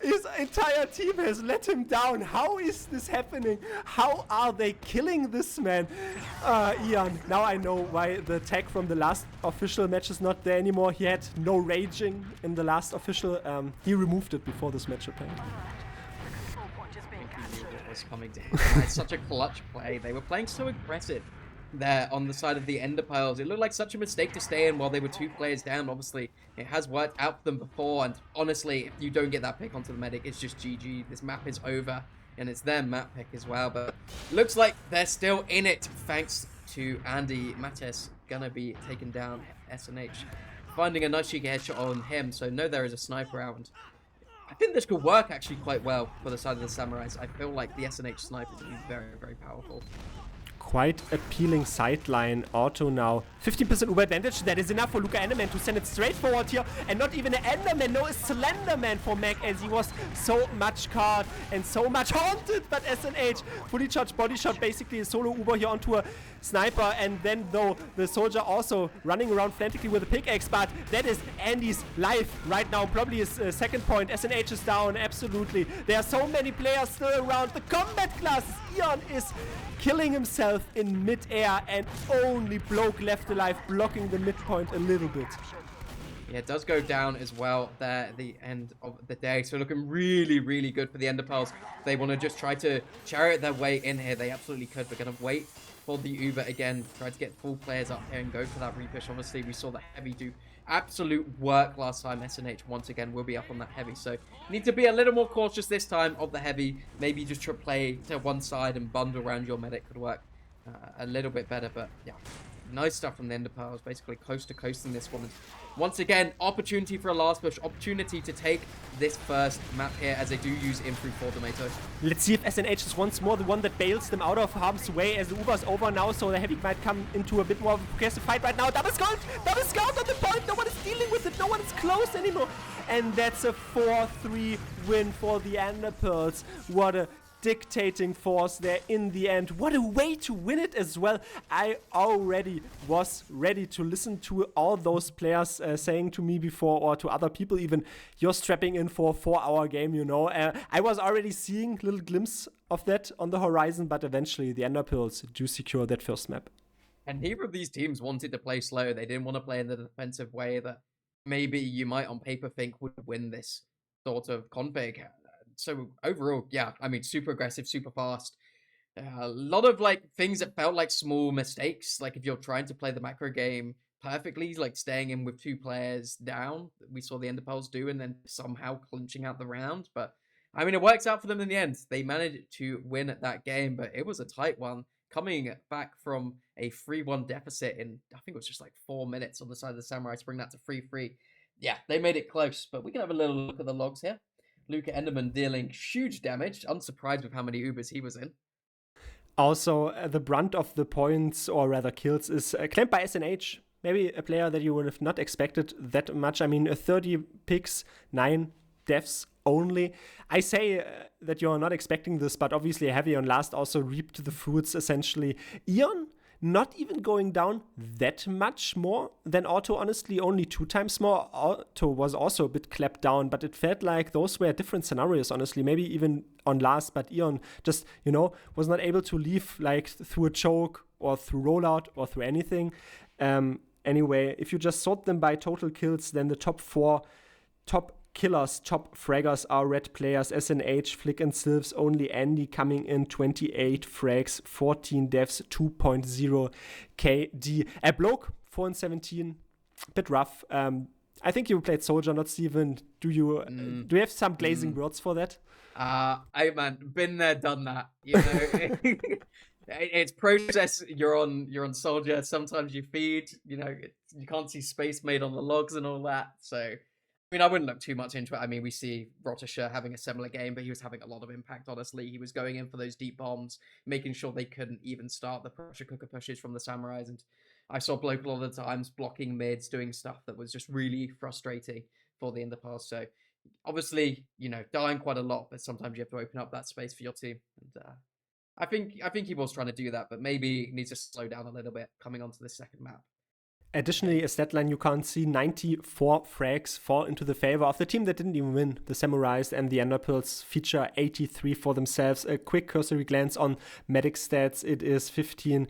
His entire team has let him down. How is this happening? How are they killing this man? Ian, now I know why the tag from the last official match is not there anymore. He had no raging in the last official. He removed it before this match, apparently. Was coming to him. It's such a clutch play. They were playing so aggressive. there on the side of the ender piles. It looked like such a mistake to stay in while they were 2 players down. Obviously, it has worked out for them before, and honestly, if you don't get that pick onto the medic, it's just GG. This map is over, and it's their map pick as well, but looks like they're still in it, thanks to Andy. Mates gonna be taken down, SNH finding a nice cheeky headshot on him, so no, there is a sniper round. I think this could work actually quite well for the side of the Samurais. I feel like the SNH sniper would be very, very powerful. Quite appealing sideline. Auto now 15% Uber advantage. That is enough for Luca Enderman to send it straight forward here. And not even an Enderman, no, a Slenderman for Mac, as he was so much caught and so much haunted. But SNH, fully charged body shot, basically a solo Uber here onto a sniper. And then, though, the soldier also running around frantically with a pickaxe. But that is Andy's life right now. Probably his second point. SNH is down, absolutely. There are so many players still around. The combat classes. Ion is killing himself in mid-air, and only Bloke left alive, blocking the midpoint a little bit. Yeah, it does go down as well there at the end of the day. So looking really, really good for the Ender Pearls. They want to just try to chariot their way in here. They absolutely could. We're going to wait for the Uber again. Try to get full players up here and go for that repush. Obviously, we saw the Heavy do absolute work last time. SNH once again will be up on that Heavy. So need to be a little more cautious this time of the Heavy. Maybe just try to play to one side and bundle around your medic could work a little bit better. But yeah, nice stuff from the Ender Pearls. Basically coast to coast in this one. Once again, opportunity for a last push, opportunity to take this first map here as they do use in through 4 tomatoes. Let's see if SNH is once more the one that bails them out of harm's way, as the Uber's over now, so the Heavy might come into a bit more of a progressive fight right now. Double scout on the point, no one is dealing with it, no one is close anymore. And that's a 4-3 win for the Ender Pearls. What a dictating force there in the end. What a way to win it as well. I already was ready to listen to all those players saying to me before, or to other people even, you're strapping in for a 4-hour game, you know. I was already seeing little glimpse of that on the horizon, but eventually the Ender Pearls do secure that first map. And neither of these teams wanted to play slow. They didn't want to play in the defensive way that maybe you might on paper think would win this sort of config. So overall, yeah, I mean, super aggressive, super fast. A lot of like things that felt like small mistakes. Like if you're trying to play the macro game perfectly, like staying in with 2 players down, we saw the Ender Pearls do, and then somehow clinching out the round. But I mean, it works out for them in the end. They managed to win that game, but it was a tight one. Coming back from a 3-1 deficit in, I think it was just like 4 minutes on the side of the Samurai to bring that to 3-3. Yeah, they made it close, but we can have a little look at the logs here. Luca Enderman dealing huge damage. Unsurprised with how many Ubers he was in. Also, the brunt of the points, or rather kills, is claimed by SNH. Maybe a player that you would have not expected that much. I mean, 30 picks, 9 deaths only. I say that you're not expecting this, but obviously Heavy on last also reaped the fruits, essentially. Ion not even going down that much more than Auto, honestly, only 2 times more. Auto was also a bit clapped down, but it felt like those were different scenarios, honestly, maybe even on last, but Ion just, you know, was not able to leave like through a choke or through rollout or through anything. Anyway, if you just sort them by total kills, then the top 4 top killers, top fraggers are red players. SNH, Flick and Sylphs, only Andy coming in 28 frags, 14 deaths, 2.0 KD. Bloke, 4-17, bit rough. I think you played Soldier, not Steven. Do you have some glazing words for that? Man, been there, done that. You know, it's process. You're on Soldier. Sometimes you feed. You know, you can't see space made on the logs and all that. So. I mean, I wouldn't look too much into it. I mean, we see Rotisha having a similar game, but he was having a lot of impact, honestly. He was going in for those deep bombs, making sure they couldn't even start the pressure cooker pushes from the Samurais. And I saw Bloke a lot of the times blocking mids, doing stuff that was just really frustrating for the Ender Pearls. So, obviously, you know, dying quite a lot, but sometimes you have to open up that space for your team. And I think he was trying to do that, but maybe he needs to slow down a little bit coming onto the second map. Additionally, a stat line you can't see, 94 frags fall into the favor of the team that didn't even win. The Samurais and the Ender Pearls feature 83 for themselves. A quick cursory glance on medic stats. It is 15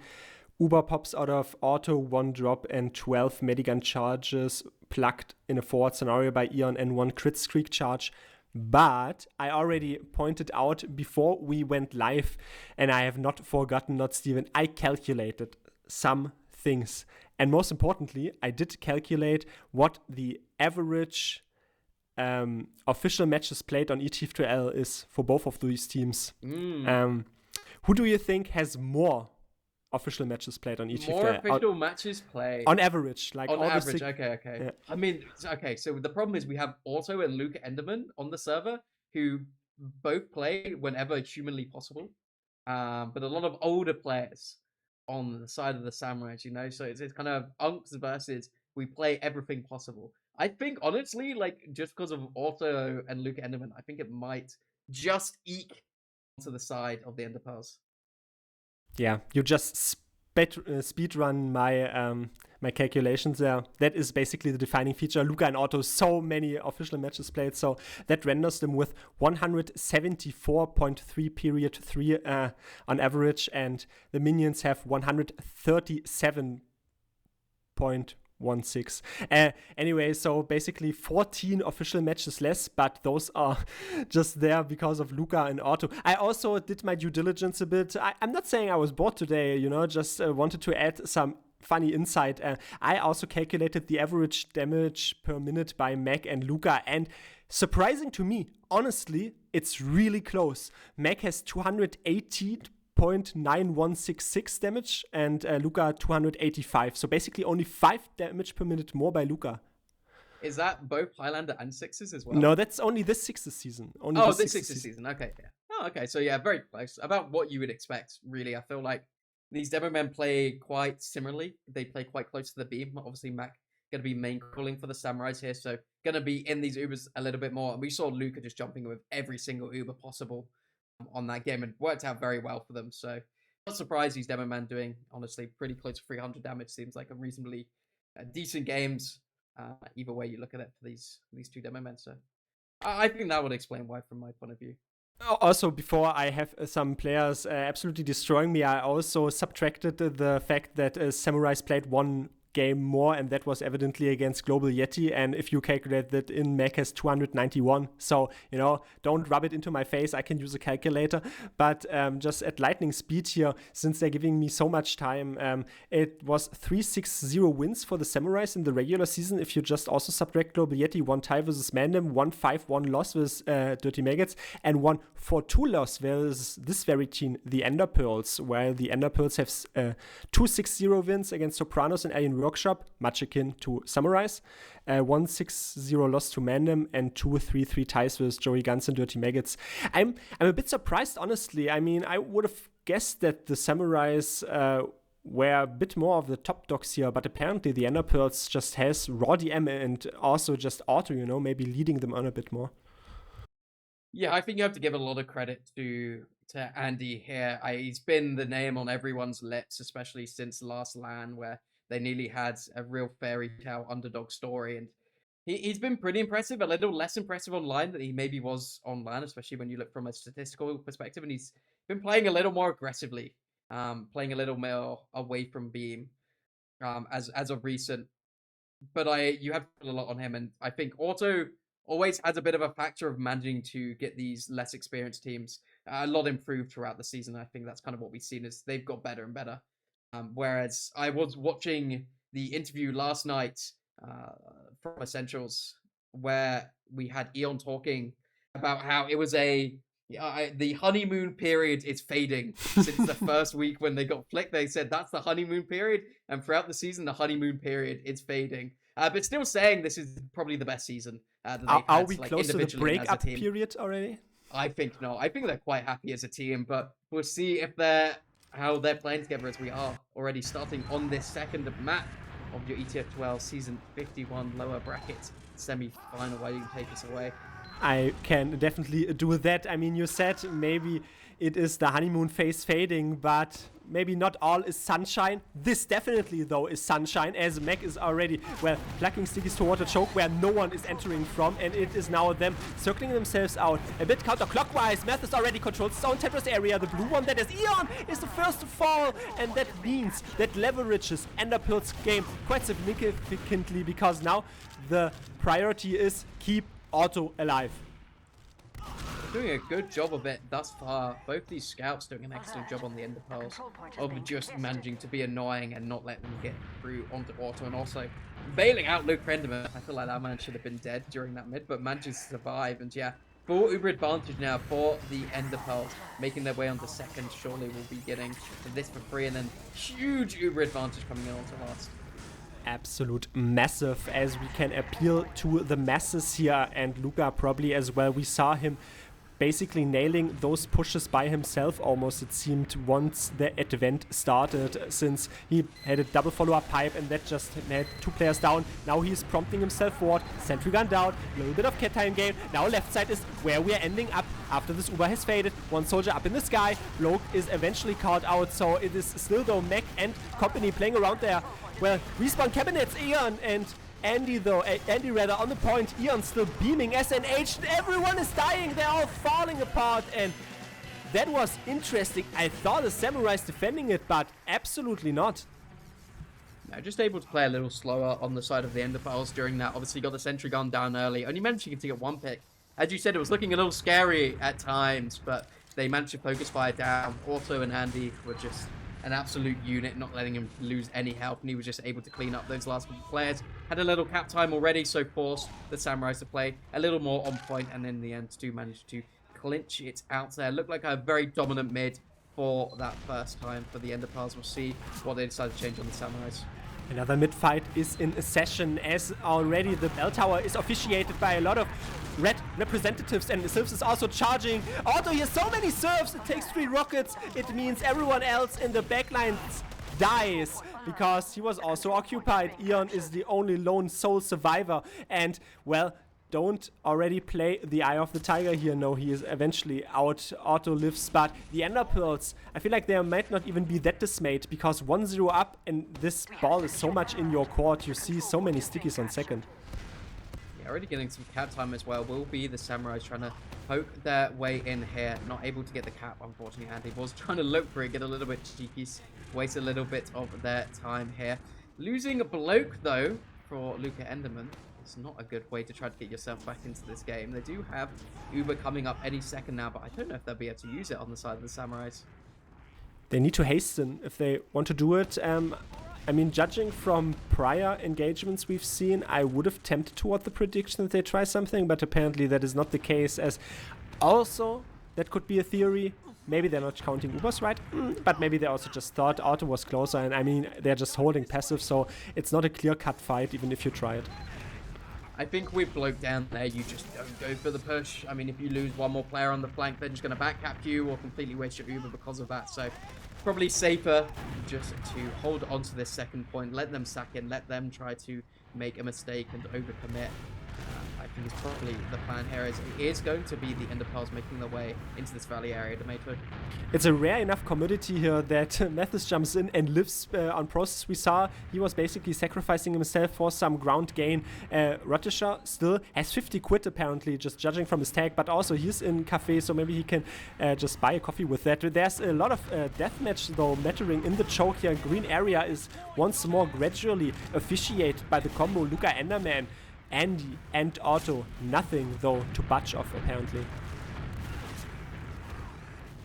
Uber pops out of Auto, 1 drop, and 12 Medigun charges plugged in a forward scenario by Ion, and 1 crit streak charge. But I already pointed out before we went live, and I have not forgotten, not Steven, I calculated some things. And most importantly, I did calculate what the average official matches played on ETF2L is for both of these teams. Who do you think has more official matches played on ETF2L? More official matches played on average, like on average. Okay. Yeah. I mean, okay. So the problem is we have Otto and Luke Enderman on the server who both play whenever humanly possible, but a lot of older players on the side of the Samurais, you know. So it's kind of Unks versus we play everything possible. I think honestly, like just because of Otto and Luke Enderman, I think it might just eke to the side of the Ender Pearls. Yeah, you just speed run my calculations there. That is basically the defining feature. Luca and Otto, so many official matches played, so that renders them with 174.3 period 3 on average, and the minions have 137.16. Anyway, so basically 14 official matches less, but those are just there because of Luca and Otto. I also did my due diligence a bit. I'm not saying I was bored today, you know, just wanted to add some funny insight. I also calculated the average damage per minute by Mac and Luca, and surprising to me, honestly, it's really close. Mac has 280.9166 damage and Luca 285. So basically only 5 damage per minute more by Luca. Is that both Highlander and Sixes as well? No, that's only this Sixes season. This Sixes season. Okay, yeah. Oh, okay. So yeah, very close. About what you would expect, really. I feel like these demo men play quite similarly. They play quite close to the beam. Obviously, Mac going to be main calling for the Samurais here, so going to be in these Ubers a little bit more. And we saw Luca just jumping with every single Uber possible on that game and worked out very well for them. So not surprised he's demo man doing, honestly, pretty close to 300 damage. Seems like a reasonably decent games either way you look at it for these two demo men. So I think that would explain why from my point of view. Also, before I have some players absolutely destroying me, I also subtracted the fact that Samurais played one game more, and that was evidently against Global Yeti. And if you calculate that in, Mac has 291. So, you know, don't rub it into my face. I can use a calculator. But just at lightning speed here, since they're giving me so much time, it was 360 wins for the Samurais in the regular season. If you just also subtract Global Yeti, 1 tie versus Mandem, 1-5-1 loss with Dirty Maggots, and 1-4-2 loss versus this very team, the Ender Pearls, while the Ender Pearls have 2-6-0 wins against Sopranos and Alien Workshop, much akin to Samurais, 1-6-0 loss to Mandem, and 2-3-3 ties with Joey Guns and Dirty Maggots. I'm a bit surprised, honestly. I mean, I would have guessed that the Samurais were a bit more of the top dogs here, but apparently the Ender Pearls just has raw DM and also just Auto, you know, maybe leading them on a bit more. Yeah, I think you have to give a lot of credit to Andy here. He's been the name on everyone's lips, especially since last LAN, where they nearly had a real fairy tale underdog story. And he's been pretty impressive, a little less impressive online than he maybe was on LAN, especially when you look from a statistical perspective. And he's been playing a little more aggressively, playing a little more away from beam as of recent. But you have to put a lot on him. And I think Otto always has a bit of a factor of managing to get these less experienced teams a lot improved throughout the season. I think that's kind of what we've seen is they've got better and better. Whereas I was watching the interview last night from Essentials where we had Eon talking about how it was the honeymoon period is fading since the first week when they got flicked. They said that's the honeymoon period, and throughout the season, the honeymoon period is fading. But still saying this is probably the best season that they've had. Are we close to the breakup period already? I think no. I think they're quite happy as a team, but we'll see if how they're playing together as we are already starting on this second map of your ETF2L Season 51 lower bracket semi-final. Why you can take us away? I can definitely do that. I mean, you said maybe it is the honeymoon phase fading, but maybe not all is sunshine. This definitely, though, is sunshine, as Mac is already, well, plucking stickies toward a choke where no one is entering from, and it is now them circling themselves out. A bit counterclockwise. Math is already controlled its own Tetris area. The blue one, that is Eon, is the first to fall, and that means that leverages Ender Pearl's game quite significantly, because now the priority is keep Otto alive. doing a good job of it thus far. Both these scouts doing an excellent job on the ender pearls of just managing to be annoying and not let them get through onto auto, and also bailing out Luke Renderman. I feel like that man should have been dead during that mid, but manages to survive. And yeah, full Uber advantage now for the ender pearls, making their way onto second. Surely will be getting this for free, and then huge Uber advantage coming in onto last. Absolute massive, as we can appeal to the masses here, and Luca probably as well. We saw him basically nailing those pushes by himself almost, it seemed, once the event started, since he had a double follow-up pipe and that just had 2 players down. Now he's prompting himself forward, sentry gun down, a little bit of cat time game. Now left side is where we are ending up after this Uber has faded. One soldier up in the sky, Bloke is eventually called out, so it is still though Mac and company playing around there. Well, respawn cabinets, Eon and Andy rather on the point. Eon still beaming SNH. Everyone is dying. They're all falling apart. And that was interesting. I thought the Samurai's defending it, but absolutely not. No, just able to play a little slower on the side of the ender pearls during that. Obviously got the sentry gun down early. Only managing to get 1 pick. As you said, it was looking a little scary at times, but they managed to focus fire down. Auto and Andy were just an absolute unit, not letting him lose any health, and he was just able to clean up those last couple of players. Had a little cap time already, so forced the Samurais to play a little more on point, and in the end, do manage to clinch it out there. Looked like a very dominant mid for that first time for the ender pearls. We'll see what they decide to change on the Samurais. Another mid-fight is in session, as already the bell tower is officiated by a lot of red representatives, and Sylphs is also charging. Auto here, so many serves, it takes 3 rockets. It means everyone else in the backlines dies, because he was also occupied. Eon is the only lone sole survivor, and well, don't already play the Eye of the Tiger here. No, he is eventually out. Auto lives, but the ender pearls, I feel like they might not even be that dismayed, because 1-0 up and this ball is so much in your court. You see so many stickies on second. Yeah, already getting some cap time as well. Will be the Samurais trying to poke their way in here. Not able to get the cap, unfortunately. Andy was trying to look for it, get a little bit cheeky, waste a little bit of their time here. Losing a bloke though for Luca Enderman. It's not a good way to try to get yourself back into this game. They do have Uber coming up any second now, but I don't know if they'll be able to use it on the side of the Samurais. They need to hasten if they want to do it. I mean, judging from prior engagements we've seen, I would have tempted toward the prediction that they try something, but apparently that is not the case, as also that could be a theory. Maybe they're not counting Ubers right, but maybe they also just thought Auto was closer, and I mean, they're just holding passive, so it's not a clear-cut fight, even if you try it. I think with Bloke down there, you just don't go for the push. I mean, if you lose one more player on the flank, they're just going to backcap you or completely waste your Uber because of that. So probably safer just to hold on to this second point, let them sack in, let them try to make a mistake and overcommit. I think it's probably the plan here. It is going to be the ender pearls making their way into this valley area to Matehood. It's a rare enough commodity here that Mathis jumps in and lives on process. We saw he was basically sacrificing himself for some ground gain. Rottischer still has 50 quid apparently, just judging from his tag, but also he's in cafe, so maybe he can just buy a coffee with that. There's a lot of deathmatch though mattering in the choke here. Green area is once more gradually officiated by the combo Luca Enderman. Andy and Auto, nothing though to budge off apparently.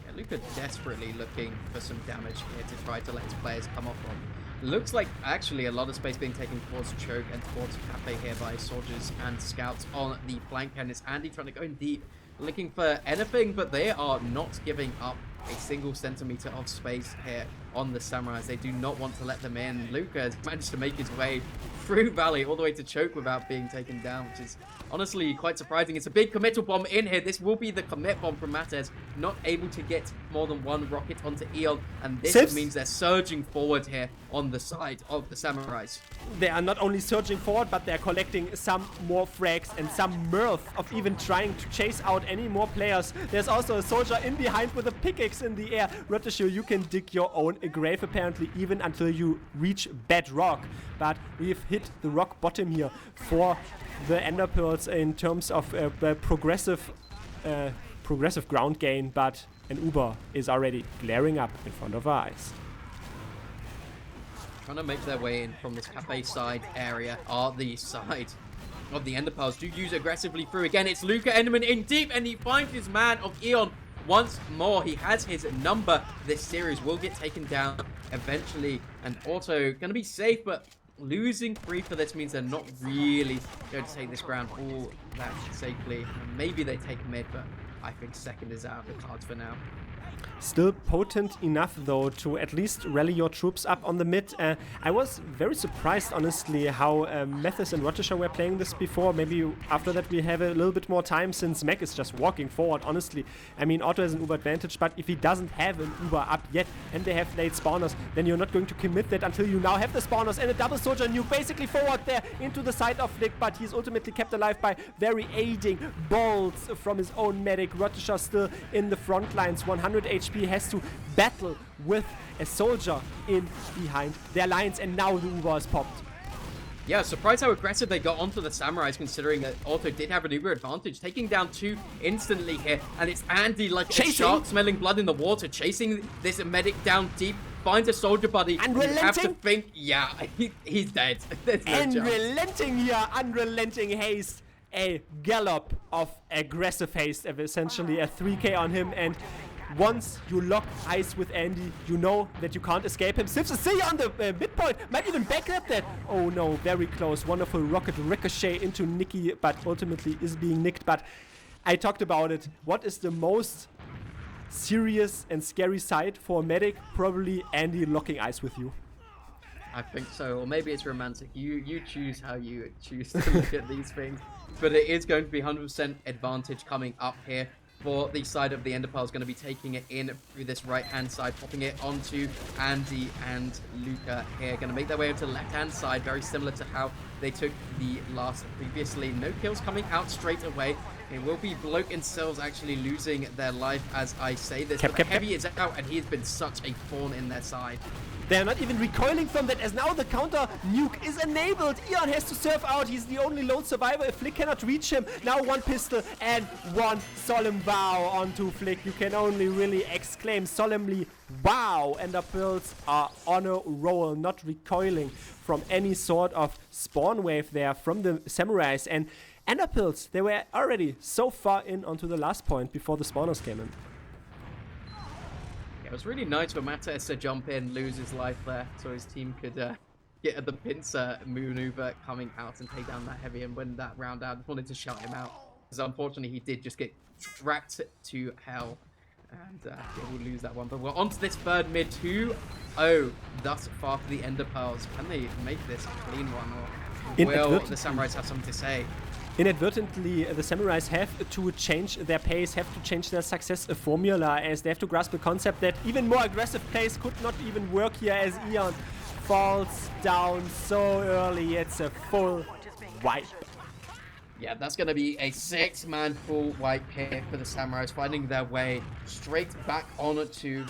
Yeah, Luca desperately looking for some damage here to try to let his players come off on. Looks like actually a lot of space being taken towards choke and towards cafe here by soldiers and scouts on the flank, and it's Andy trying to go in deep, looking for anything, but they are not giving up a single centimeter of space here on the Samurais. They do not want to let them in. Luca has managed to make his way through Valley all the way to choke without being taken down, which is honestly quite surprising. It's a big committal bomb in here. This will be the commit bomb from Matez. Not able to get more than one rocket onto Eon, and this means they're surging forward here on the side of the Samurais. They are not only surging forward, but they're collecting some more frags and some mirth of even trying to chase out any more players. There's also a soldier in behind with a pickaxe in the air. Rottischer, you can dig your own grave apparently, even until you reach bedrock. But we've hit the rock bottom here for the ender pearls in terms of progressive ground gain, but an Uber is already glaring up in front of our eyes. Trying to make their way in from this cafe side area, RD side. of the Enderpearls do use aggressively through. Again, it's Luca Enderman in deep, and he finds his man of Eon once more. He has his number. This series will get taken down eventually, and Auto going to be safe, but losing 3 for this means they're not really going to take this ground all that safely. Maybe they take mid, but I think second is out of the cards for now. Still potent enough, though, to at least rally your troops up on the mid. I was very surprised, honestly, how Methys and Rotisha were playing this before. Maybe after that we have a little bit more time, since Mac is just walking forward, honestly. I mean, Otto has an Uber advantage, but if he doesn't have an Uber up yet and they have late spawners, then you're not going to commit that until you now have the spawners and a double soldier nuke basically forward there into the side of Flick, but he's ultimately kept alive by very aiding bolts from his own medic. Rotisha still in the front lines, 100 HP, has to battle with a soldier in behind their lines, and now the Uber is popped. Yeah, surprised how aggressive they got onto the Samurais, considering that Auto did have an Uber advantage, taking down 2 instantly here, and it's Andy like a shark smelling blood in the water, chasing this medic down deep, finds a soldier buddy, and you have to think, yeah, he's dead. And relenting here, unrelenting haste. A gallop of aggressive haste, essentially a 3k on him, and once you lock eyes with Andy, you know that you can't escape him. Sivs is on the midpoint, might even backlap that. Oh no, very close. Wonderful rocket ricochet into Nikki, but ultimately is being nicked. But I talked about it. What is the most serious and scary sight for a medic? Probably Andy locking eyes with you. I think so, or maybe it's romantic. You choose how you choose to look at these things. But it is going to be 100% advantage coming up here. For the side of the Enderpearl is going to be taking it in through this right-hand side, popping it onto Andy and Luca here. Going to make their way over to the left-hand side, very similar to how they took the last previously. No kills coming out straight away. It will be Bloke and Sills actually losing their life as I say this. But Heavy is out, and he has been such a thorn in their side. They're not even recoiling from that, as now the counter nuke is enabled. Eon has to surf out. He's the only lone survivor if Flick cannot reach him. Now one pistol and one solemn vow onto Flick. You can only really exclaim solemnly, wow. Enderpearls are on a roll, not recoiling from any sort of spawn wave there from the Samurais. And Enderpearls, they were already so far in onto the last point before the spawners came in. It was really nice for Mattes to jump in, lose his life there, so his team could get at the pincer maneuver coming out and take down that Heavy and win that round out. I just wanted to shout him out, because unfortunately he did just get dragged to hell, and we'll lose that one. But we're on to this third mid 2-0 thus far for the Enderpearls. Can they make this a clean one, or will the Samurais have something to say? Inadvertently, the Samurais have to change their pace, have to change their success formula, as they have to grasp the concept that even more aggressive plays could not even work here, as Eon falls down so early. It's a full wipe. Yeah, that's going to be a 6-man full wipe here for the Samurais, finding their way straight back onto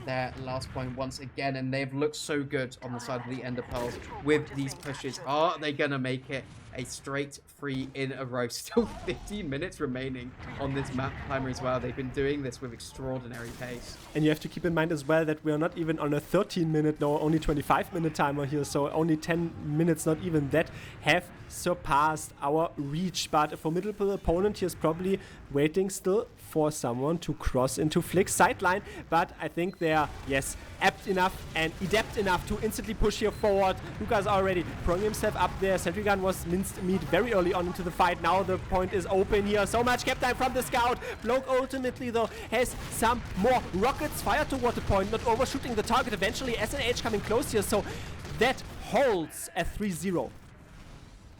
their last point once again, and they've looked so good on the side of the Enderpearls with these pushes. Are they going to make it a straight 3 in a row? Still 15 minutes remaining on this map timer as well. They've been doing this with extraordinary pace. And you have to keep in mind as well that we are not even on a 13-minute, no, only 25-minute timer here, so only 10 minutes, not even that, have surpassed our reach. But a formidable opponent here is probably waiting still for someone to cross into Flick's sideline, but I think they are, yes, apt enough and adept enough to instantly push here forward. Luca's already throwing himself up there. Sentry gun was minced meat very early on into the fight. Now the point is open here. So much cap time from the scout. Bloke ultimately, though, has some more rockets fired toward the point, not overshooting the target. Eventually, SNH coming close here, so that holds a 3-0.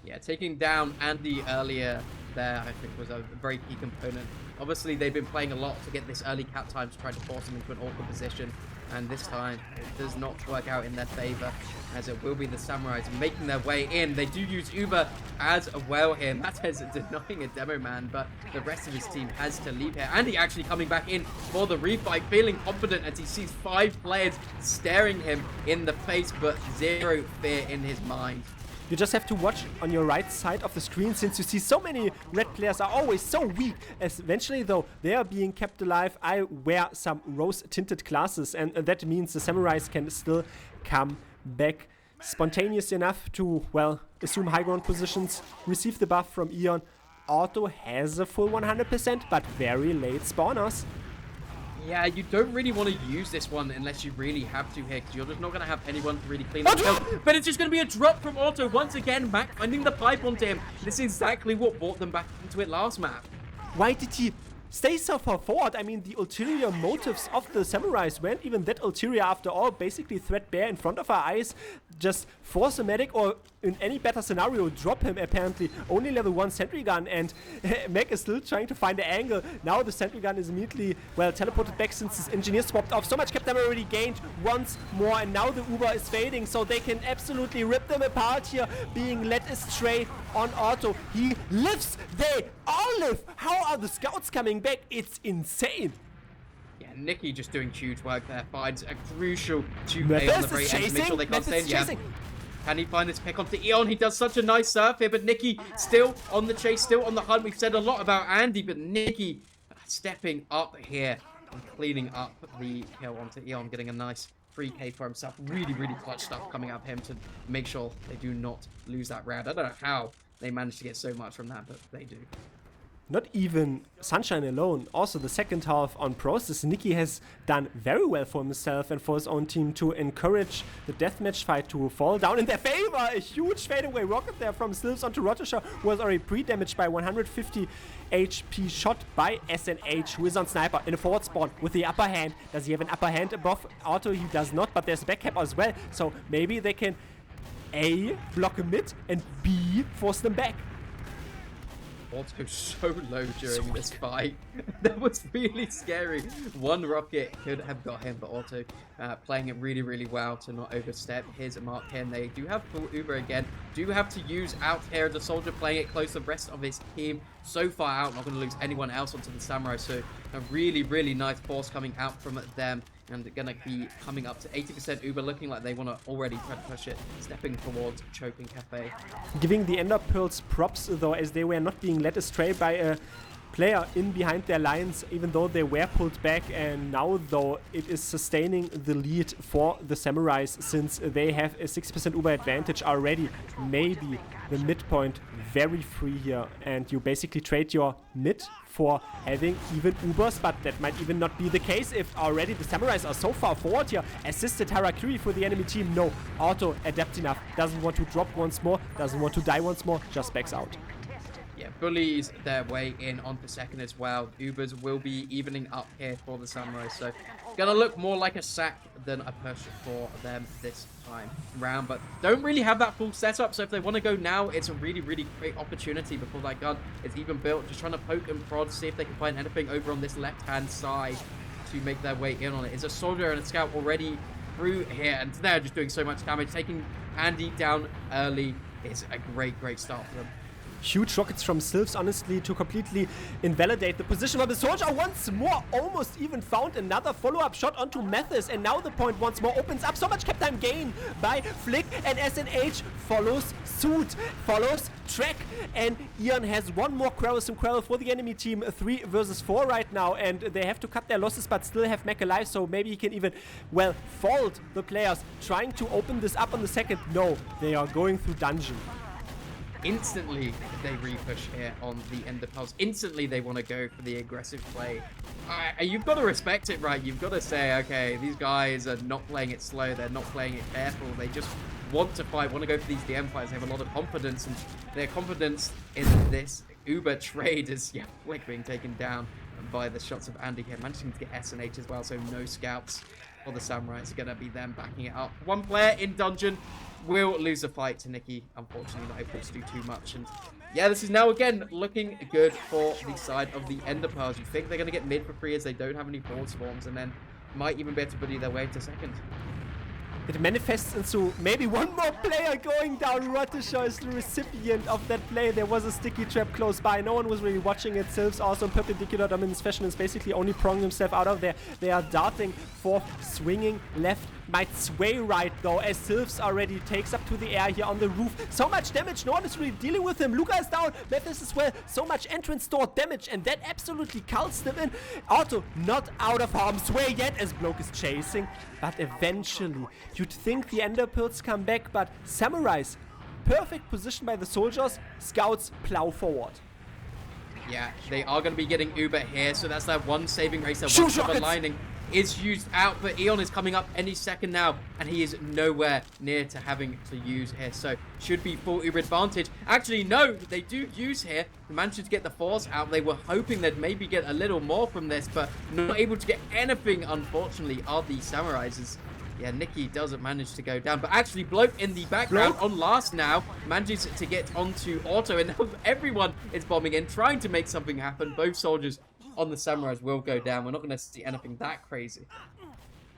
Yeah, taking down Andy earlier there, I think, was a very key component. Obviously, they've been playing a lot to get this early cap time to try to force them into an awkward position. And this time, it does not work out in their favor, as it will be the Samurais making their way in. They do use Uber as well here. Mattes denying a demo man, but the rest of his team has to leave here. Andy actually coming back in for the refight, feeling confident as he sees 5 players staring him in the face, but zero fear in his mind. You just have to watch on your right side of the screen, since you see so many red players are always so weak. As eventually, though, they are being kept alive. I wear some rose-tinted glasses, and that means the Samurais can still come back spontaneous enough to, well, assume high ground positions, receive the buff from Eon. Auto has a full 100%, but very late spawners. Yeah, you don't really want to use this one unless you really have to here, because you're just not going to have anyone to really clean up the kill. But it's just going to be a drop from Auto once again. Mac finding the pipe onto him. This is exactly what brought them back into it last map. Why did he stay so far forward? I mean, the ulterior motives of the Samurais weren't even that ulterior after all. Basically, threadbare in front of our eyes. Just force a medic, or in any better scenario, drop him apparently. Only level 1 sentry gun, and Mac is still trying to find the angle. Now the sentry gun is immediately, well, teleported back since his engineer swapped off. So much kept them already gained once more, and now the Uber is fading, so they can absolutely rip them apart here, being led astray on Auto. He lives, they all live. How are the scouts coming back? It's insane. Yeah, Nicky just doing huge work there. Finds a crucial 2K on the very end. Mitchell, they can't stay in. Yeah. Can he find this pick onto Eon? He does such a nice surf here, but Nicky still on the chase, still on the hunt. We've said a lot about Andy, but Nicky stepping up here and cleaning up the kill onto Eon, getting a nice 3K for himself. Really, really clutch stuff coming out of him to make sure they do not lose that round. I don't know how they managed to get so much from that, but they do. Not even Sunshine alone. Also, the second half on Process, Nicky has done very well for himself and for his own team to encourage the deathmatch fight to fall down in their favor. A huge fadeaway rocket there from Silves onto Rotisha, who was already pre-damaged by 150 HP shot by SNH, who is on Sniper in a forward spawn with the upper hand. Does he have an upper hand above Auto? He does not, but there's a back cap as well. So maybe they can A, block a mid, and B, force them back. Auto so low during this fight. That was really scary. One rocket could have got him, but Auto playing it really, really well to not overstep his mark here. And they do have full Uber again. Do have to use out here the Soldier playing it close. The rest of his team so far out. Not going to lose anyone else onto the Samurai. So a really, really nice force coming out from them. And they're going to be coming up to 80% Uber, looking like they want to already try to push it, stepping towards Choking Cafe. Giving the Ender Pearls props, though, as they were not being led astray by a player in behind their lines, even though they were pulled back. And now, though, it is sustaining the lead for the Samurais, since they have a 6% Uber advantage already. Maybe the midpoint very free here, and you basically trade your mid for having even Ubers, but that might even not be the case if already the Samurais are so far forward here. Assisted Harakiri for the enemy team. No, Auto adept enough. Doesn't want to drop once more, doesn't want to die once more, just backs out. Yeah, bullies their way in onto second as well. Ubers will be evening up here for the Samurai, so gonna look more like a sack than a push for them this time round. But don't really have that full setup, so if they want to go now, it's a really, really great opportunity before that gun is even built. Just trying to poke and prod, see if they can find anything over on this left-hand side to make their way in on it. Is a Soldier and a Scout already through here, and they're just doing so much damage. Taking Andy down early is a great, great start for them. Huge rockets from Silves, honestly, to completely invalidate the position of the Soldier. Once more, almost even found another follow-up shot onto Mathis, and now the point once more opens up. So much kept time gain by Flick, and SNH follows suit, follows track, and Ian has one more Quarrelsome Quarrel for the enemy team. 3 versus 4 right now, and they have to cut their losses, but still have Mac alive, so maybe he can even, well, fault the players trying to open this up on the second. No, they are going through dungeon. Instantly, they repush here on the Ender Pearls. Instantly, they want to go for the aggressive play. You've got to respect it, right? You've got to say, okay, these guys are not playing it slow. They're not playing it careful. They just want to fight, want to go for these DM fights. They have a lot of confidence, and their confidence in this Uber trade is, yeah, Flick being taken down by the shots of Andy here. Managing to get SNH as well, so no scouts for the Samurai. It's going to be them backing it up. One player in dungeon will lose the fight to Nicky. Unfortunately, not able to do too much. And yeah, this is now again looking good for the side of the Ender Pearls. You think they're going to get mid for free as they don't have any forward swarms, and then might even be able to bully their way into second. It manifests into maybe one more player going down. Rotisha is the recipient of that play. There was a sticky trap close by. No one was really watching it. Silves also in perpendicular dominance fashion is basically only pronging himself out of there. They are darting forth, swinging left. Might sway right though, as Silves already takes up to the air here on the roof. So much damage, no one is really dealing with him. Luca is down, Memphis as well. So much entrance door damage, and that absolutely cults them in. Auto not out of harm's way yet as Bloke is chasing, but eventually You'd think the Enderpearls come back, but Samurais, perfect position by the soldiers, scouts plow forward. Yeah, they are going to be getting Uber here, so that's that one saving race. That Shoot one silver rockets! lining is used out, but Eon is coming up any second now, and he is nowhere near to having to use here, so should be full Uber advantage. Actually, no, they do use here. They managed to get the force out. They were hoping they'd maybe get a little more from this, but not able to get anything, unfortunately, are the Samurais. Yeah, Nikki doesn't manage to go down, but actually Bloke in the background on last now manages to get onto auto, and now everyone is bombing in, trying to make something happen. Both soldiers on the Samurais will go down. We're not going to see anything that crazy.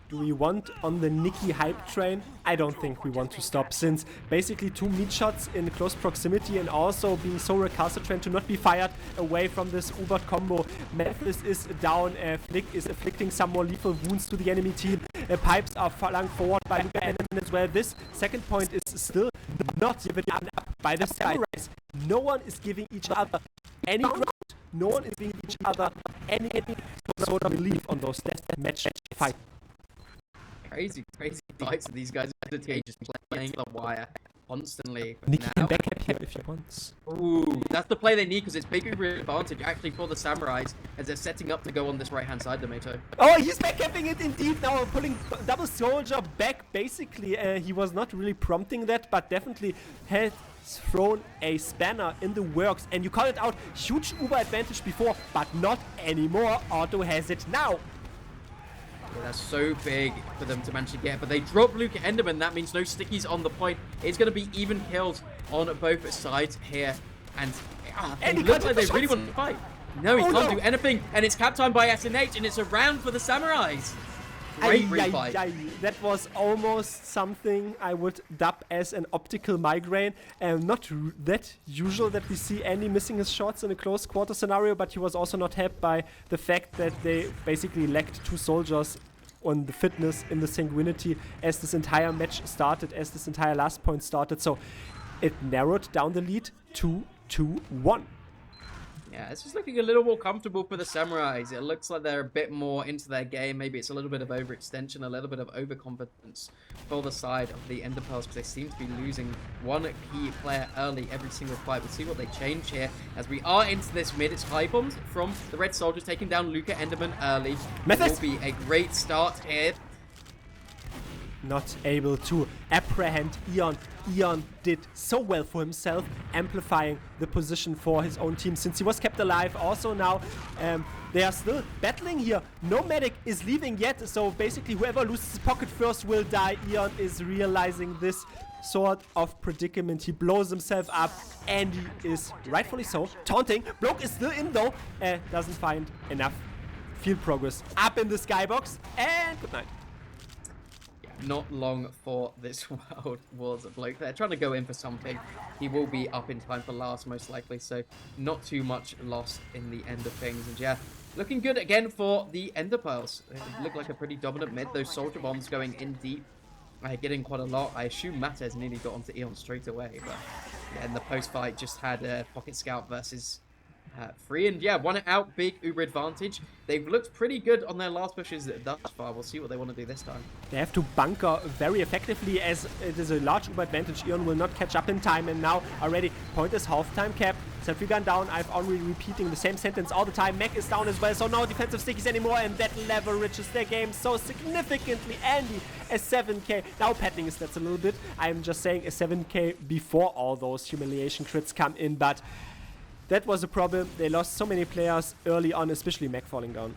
Do we want on the Nikki hype train? I don't think we want to stop, since basically 2 meat shots in close proximity and also being so recalcitrant to not be fired away from this Ubert combo. Memphis is down, Flick is inflicting some more lethal wounds to the enemy team. Pipes are flung forward by Luca Enderman as well. This second point is still not given up by the Samurais. No one is giving each other any ground. No one is giving each other any sort of relief on those deathmatch fights. Crazy fights of these guys just playing the wire constantly. Nikki can back up here if he wants. Ooh, that's the play they need, because it's big advantage actually for the Samurais as they're setting up to go on this right hand side, Tomato. Oh, he's backcapping it indeed now, pulling double soldier back. Basically, he was not really prompting that, but definitely had thrown a spanner in the works. And you call it out, huge Uber advantage before, but not anymore. Otto has it now. Yeah, that's so big for them to manage to get, but they drop Luca Enderman. That means no stickies on the point. It's going to be even kills on both sides here, and it looks like they really want to fight. No, he can't do anything, and it's cap time by SNH, and it's a round for the Samurais. Great refight. That was almost something I would dub as an optical migraine. Not that usual that we see Andy missing his shots in a close quarter scenario, but he was also not helped by the fact that they basically lacked 2 soldiers on the fitness in the sanguinity as this entire match started, as this entire last point started. So it narrowed down the lead to 2-1. Yeah, it's just looking a little more comfortable for the Samurais. It looks like they're a bit more into their game. Maybe it's a little bit of overextension, a little bit of overconfidence for the side of the Enderpearls, because they seem to be losing one key player early every single fight. We'll see what they change here as we are into this mid. It's high bombs from the Red Soldiers taking down Luca Enderman early. It will be a great start here. Not able to apprehend Eon. Eon did so well for himself, amplifying the position for his own team since he was kept alive. Also now, they are still battling here. No medic is leaving yet, so basically whoever loses his pocket first will die. Eon is realizing this sort of predicament. He blows himself up, and he is rightfully so taunting. Bloke is still in though, doesn't find enough field progress. Up in the skybox, and good night. Not long for this World Wars Bloke. They're trying to go in for something. He will be up in time for last, most likely, so not too much lost in the end of things. And yeah, looking good again for the Enderpearls. They look like a pretty dominant mid. Those soldier bombs going in deep, getting quite a lot. I assume Mattez nearly got onto Eon straight away, but yeah, in the post-fight just had a Pocket Scout versus Free, and yeah, won it out. Big Uber advantage. They've looked pretty good on their last pushes thus far. We'll see what they want to do this time. They have to bunker very effectively as it is a large Uber advantage. Eon will not catch up in time, and now already point is half-time cap. Sentry gun down. I've already repeating the same sentence all the time. Mech is down as well, so no defensive stickies anymore, and that leverages their game so significantly. Andy, a 7k. Now padding his stats a little bit. I'm just saying a 7k before all those humiliation crits come in, but that was a problem. They lost so many players early on, especially Mac falling down.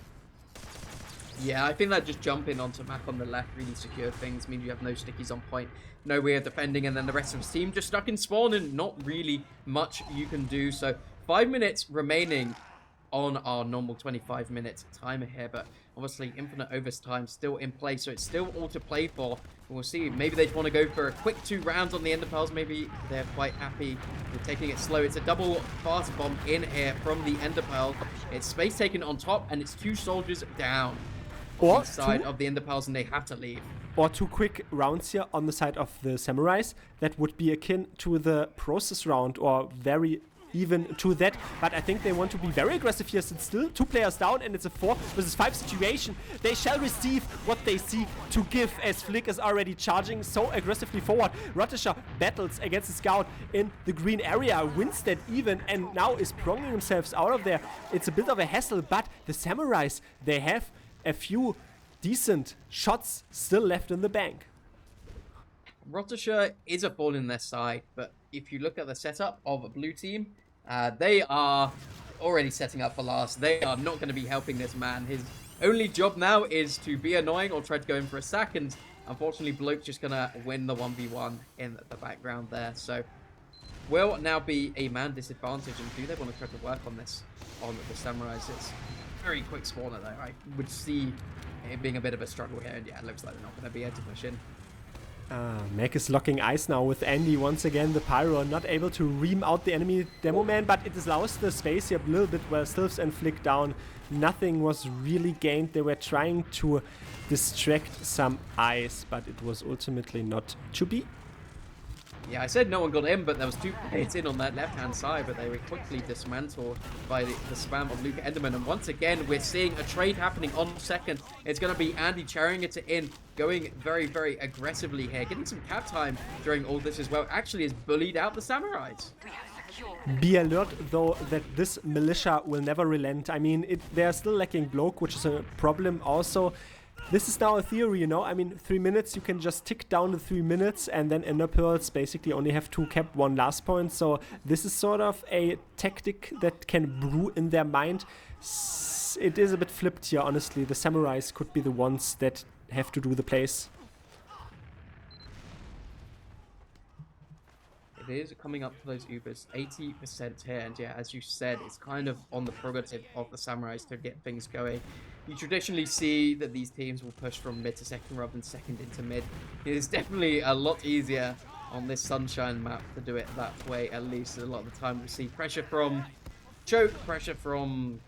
Yeah, I think that just jumping onto Mac on the left really secured things. Means you have no stickies on point, no way of defending, and then the rest of his team just stuck in spawn and not really much you can do. So 5 minutes remaining on our normal 25-minute timer here, but obviously infinite overtime still in place, so it's still all to play for. We'll see. Maybe they want to go for a quick 2 rounds on the Enderpearls. Maybe they're quite happy with taking it slow. It's a double fast bomb in here from the Enderpearl. It's space taken on top, and it's 2 soldiers down on the side of the Enderpearls, and they have to leave. Or 2 quick rounds here on the side of the Samurais. That would be akin to the process round, or very even to that. But I think they want to be very aggressive here since still 2 players down and it's a 4 versus 5 situation. They shall receive what they seek to give as Flick is already charging so aggressively forward. Rotisha battles against the scout in the green area, wins that even, and now is pronging themselves out of there. It's a bit of a hassle, but the Samurais, they have a few decent shots still left in the bank. Rotisha is a ball in their side, but if you look at the setup of a blue team, they are already setting up for last. They are not going to be helping this man. His only job now is to be annoying or try to go in for a sack, and unfortunately Bloke's just going to win the 1v1 in the background there. So will now be a man disadvantage, and do they want to try to work on this on the Samurais? It's very quick spawner though. I would see it being a bit of a struggle here, and yeah, it looks like they're not going to be able to push in. Mac is locking eyes now with Andy once again. The Pyro not able to ream out the enemy demo man, but it allows the space here a little bit while Sylphs and Flick down. Nothing was really gained. They were trying to distract some eyes, but it was ultimately not to be. Yeah, I said no one got in, but there was 2 players in on that left-hand side, but they were quickly dismantled by the spam of Luca Enderman. And once again, we're seeing a trade happening on second. It's going to be Andy carrying it to in, going very, very aggressively here, getting some cap time during all this as well. Actually has bullied out the Samurais. Be alert, though, that this militia will never relent. I mean, they are still lacking Bloke, which is a problem also. This is now a theory, you know. I mean, 3 minutes, you can just tick down the 3 minutes, and then Ender Pearls basically only have 2 cap, 1 last point. So this is sort of a tactic that can brew in their mind. It is a bit flipped here, honestly. The Samurais could be the ones that have to do the plays. It is coming up to those Ubers, 80% here, and yeah, as you said, it's kind of on the prerogative of the Samurais to get things going. You traditionally see that these teams will push from mid to second rather than second into mid. It is definitely a lot easier on this Sunshine map to do it that way, at least a lot of the time. We see pressure from Choke, pressure from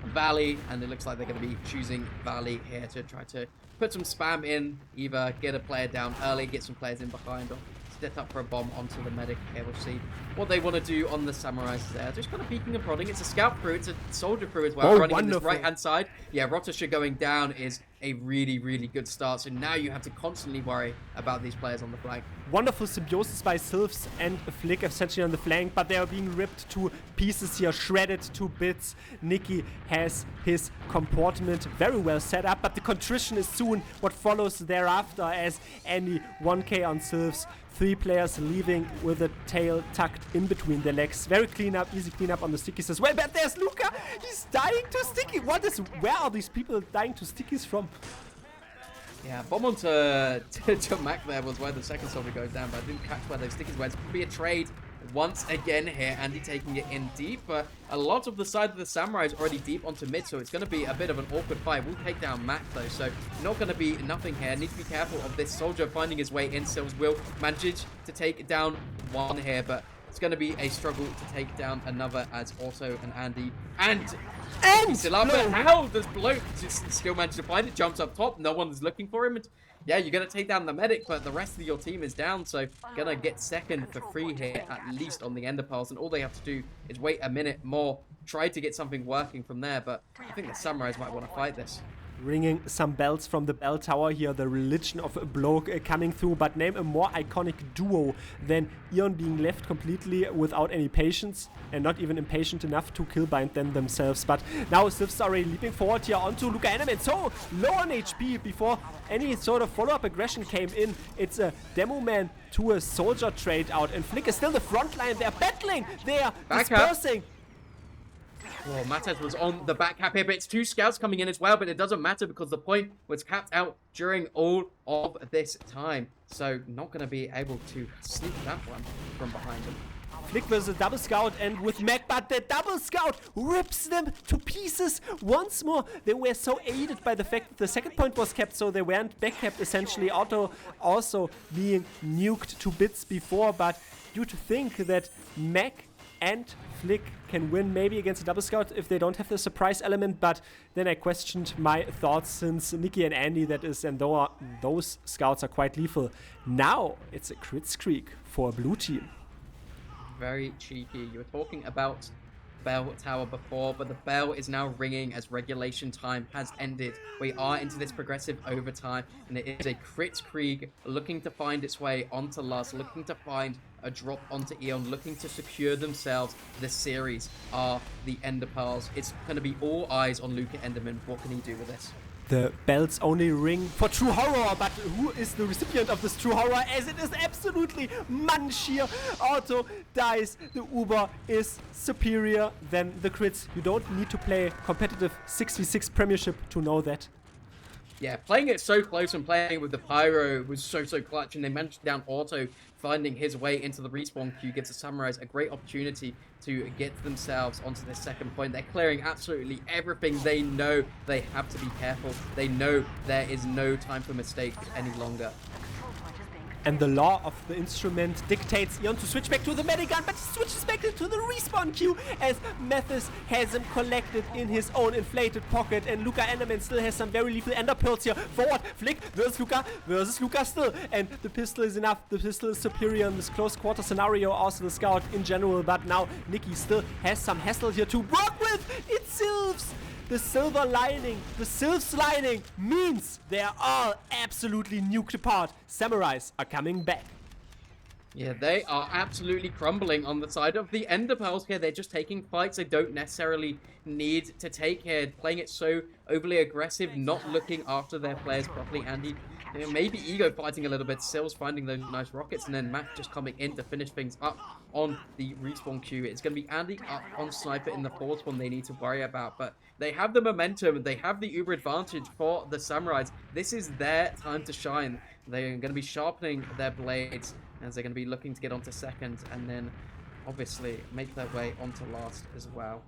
Valley, and it looks like they're going to be choosing Valley here to try to put some spam in, either get a player down early, get some players in behind, or set up for a bomb onto the medic here. We'll see what they want to do on the Samurais there. Just kind of peeking and prodding. It's a scout crew, it's a soldier crew as well, running on this right-hand side. Yeah, Rotisha going down is a really, really good start. So now you have to constantly worry about these players on the flank. Wonderful symbiosis by Sylphs and Flick essentially on the flank, but they are being ripped to pieces here, shredded to bits. Nicky has his comportment very well set up, but the contrition is soon what follows thereafter as Andy 1k on Sylphs. 3 players leaving with a tail tucked in between their legs. Very clean up, easy clean up on the stickies as well. But there's Luca. He's dying to sticky. Where are these people dying to stickies from? Yeah, bomb onto to Mac there was where the second soldier goes down, but I didn't catch where those stickies were. It's going to be a trade once again here. Andy taking it in deep, but a lot of the side of the Samurai is already deep onto mid, so it's going to be a bit of an awkward fight. We'll take down Mac though, so not going to be nothing here. Need to be careful of this soldier finding his way in. Sills will manage to take down one here, but it's going to be a struggle to take down another as also an Andy. And still up, but how does Bloke just still manage to find it? Jumps up top, no one's looking for him. And yeah, you're going to take down the medic, but the rest of your team is down, so going to get second for free here, at least on the Ender Pearls, and all they have to do is wait a minute more, try to get something working from there, but I think the Samurais might want to fight this. Ringing some bells from the bell tower here, the religion of Bloke coming through, but name a more iconic duo than Eon being left completely without any patience and not even impatient enough to killbind them themselves. But now Sylphs are already leaping forward here onto Luca Enderman, so low on HP before any sort of follow-up aggression came in. It's a demo man to a soldier trade out, and Flick is still the front line. They're battling, they're dispersing. Well, Matez was on the back cap here, but it's 2 scouts coming in as well, but it doesn't matter because the point was capped out during all of this time. So not going to be able to sneak that one from behind him. Flick versus a double scout, and with Mac, but the double scout rips them to pieces once more. They were so aided by the fact that the second point was kept, so they weren't back kept essentially. Otto also being nuked to bits before, but you to think that Mac and Flick can win maybe against a double scout if they don't have the surprise element, but then I questioned my thoughts since Nicky and Andy, that is, and though those scouts are quite lethal. Now it's a crit streak for a blue team. very cheeky. You were talking about bell tower before, but the bell is now ringing as regulation time has ended. We are into this progressive overtime, and it is a Crit Krieg looking to find its way onto Luz, looking to find a drop onto Eon, looking to secure themselves this series are the Ender Pearls. It's going to be all eyes on Luca Enderman. What can he do with this? The bells only ring for true horror, but who is the recipient of this true horror? As it is absolutely Manshir. Auto dies. The Uber is superior than the crits. You don't need to play competitive 6v6 Premiership to know that. Yeah, playing it so close and playing it with the Pyro was so clutch, and they managed down Auto, finding his way into the respawn queue gives the Samurais a great opportunity to get themselves onto the second point. They're clearing absolutely everything. They know they have to be careful. They know there is no time for mistakes any longer. And the law of the instrument dictates Eon to switch back to the Medigun, but he switches back into the respawn queue as Mathis has him collected in his own inflated pocket, and Luca Enderman still has some very lethal Ender Pearls here. Forward, Flick versus Luca still, and the pistol is enough. The pistol is superior in this close quarter scenario, also the Scout in general, but now Nikki still has some hassle here to work with. It Sylphs! The silver lining, the Sylphs lining means they are all absolutely nuked apart. Samurais are coming back. Yeah, they are absolutely crumbling on the side of the Ender Pearls here. They're just taking fights they don't necessarily need to take here. Playing it so overly aggressive, not looking after their players properly. Andy, maybe Ego fighting a little bit. Sills finding those nice rockets, and then Matt just coming in to finish things up on the respawn queue. It's going to be Andy up on Sniper in the fourth one they need to worry about, but they have the momentum. They have the uber advantage for the Samurais. This is their time to shine. They're going to be sharpening their blades as they're going to be looking to get onto second, and then obviously make their way onto last as well.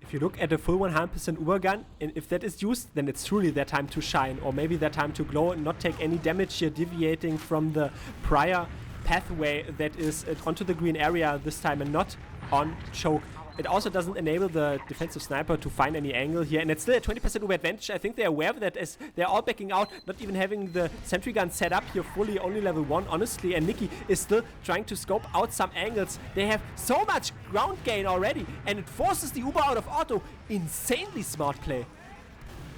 If you look at a full 100% Uber gun, and if that is used, then it's truly their time to shine, or maybe their time to glow and not take any damage here, deviating from the prior pathway that is onto the green area this time and not on choke. It also doesn't enable the defensive sniper to find any angle here, and it's still a 20% Uber advantage. I think they're aware of that as they're all backing out, not even having the sentry gun set up here fully, only level 1, honestly, and Nikki is still trying to scope out some angles. They have so much ground gain already, and it forces the Uber out of auto. Insanely smart play.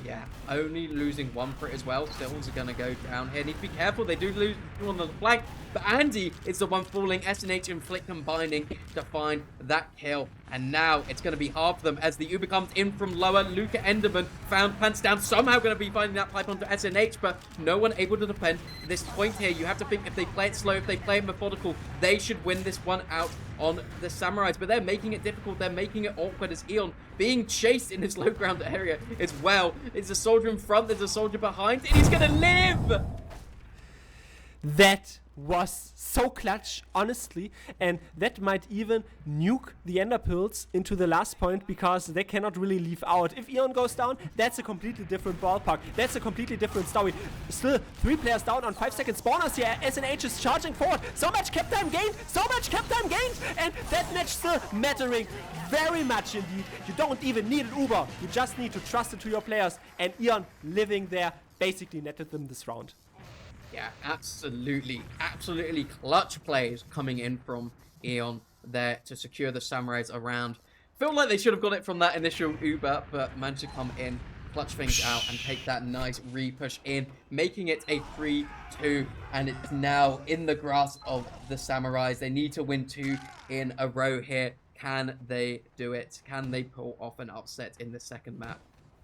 Yeah, only losing one crit as well. Stills are going to go down here. Need to be careful. They do lose one on the flank, but Andy is the one falling. SNH and Flick combining to find that kill. And now it's going to be hard for them as the Uber comes in from lower. Luca Enderman found pants down. Somehow going to be finding that pipe onto SNH, but no one able to defend this point here. You have to think if they play it slow, if they play it methodical, they should win this one out on the Samurais. But they're making it difficult. They're making it awkward as Eon being chased in this low ground area as well. There's a soldier in front. There's a soldier behind. And he's going to live! That was so clutch, honestly, and that might even nuke the Ender Pearls into the last point because they cannot really leave out. If Eon goes down, that's a completely different ballpark. That's a completely different story. Still, 3 players down on 5-second spawners here. SNH is charging forward. So much cap time gained, and that match still mattering very much indeed. You don't even need an Uber. You just need to trust it to your players, and Eon living there basically netted them this round. Yeah, absolutely clutch plays coming in from Eon there to secure the Samurais around. Feel like they should have got it from that initial Uber, but managed to come in, clutch things out, and take that nice re-push in, making it a 3-2, and it's now in the grasp of the Samurais. They need to win 2 in a row here. Can they do it? Can they pull off an upset in the second map?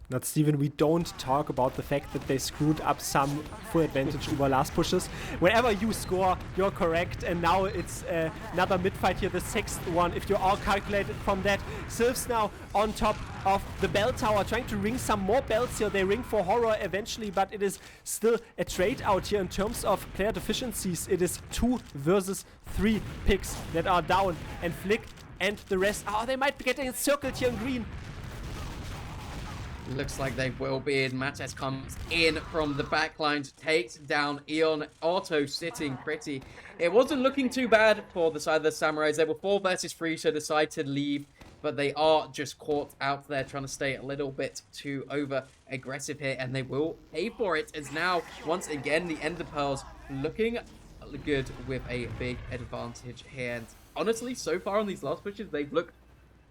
Not Steven, we don't talk about the fact that they screwed up some full advantage over last pushes. Whenever you score, you're correct, and now it's another mid-fight here, the 6th one, if you all calculated from that. Sylphs now on top of the bell tower, trying to ring some more bells here. They ring for horror eventually, but it is still a trade out here in terms of player deficiencies. It is 2 versus 3 picks that are down, and Flick and the rest, they might be getting encircled here in green. Looks like they will be, and Mates comes in from the back line to take down Eon. Auto sitting pretty. It wasn't looking too bad for the side of the Samurais. They were 4 versus 3, so decide to leave, but they are just caught out there trying to stay a little bit too over aggressive here, and they will pay for it as now, once again, the Ender Pearls looking good with a big advantage here. And honestly, so far on these last pushes, they've looked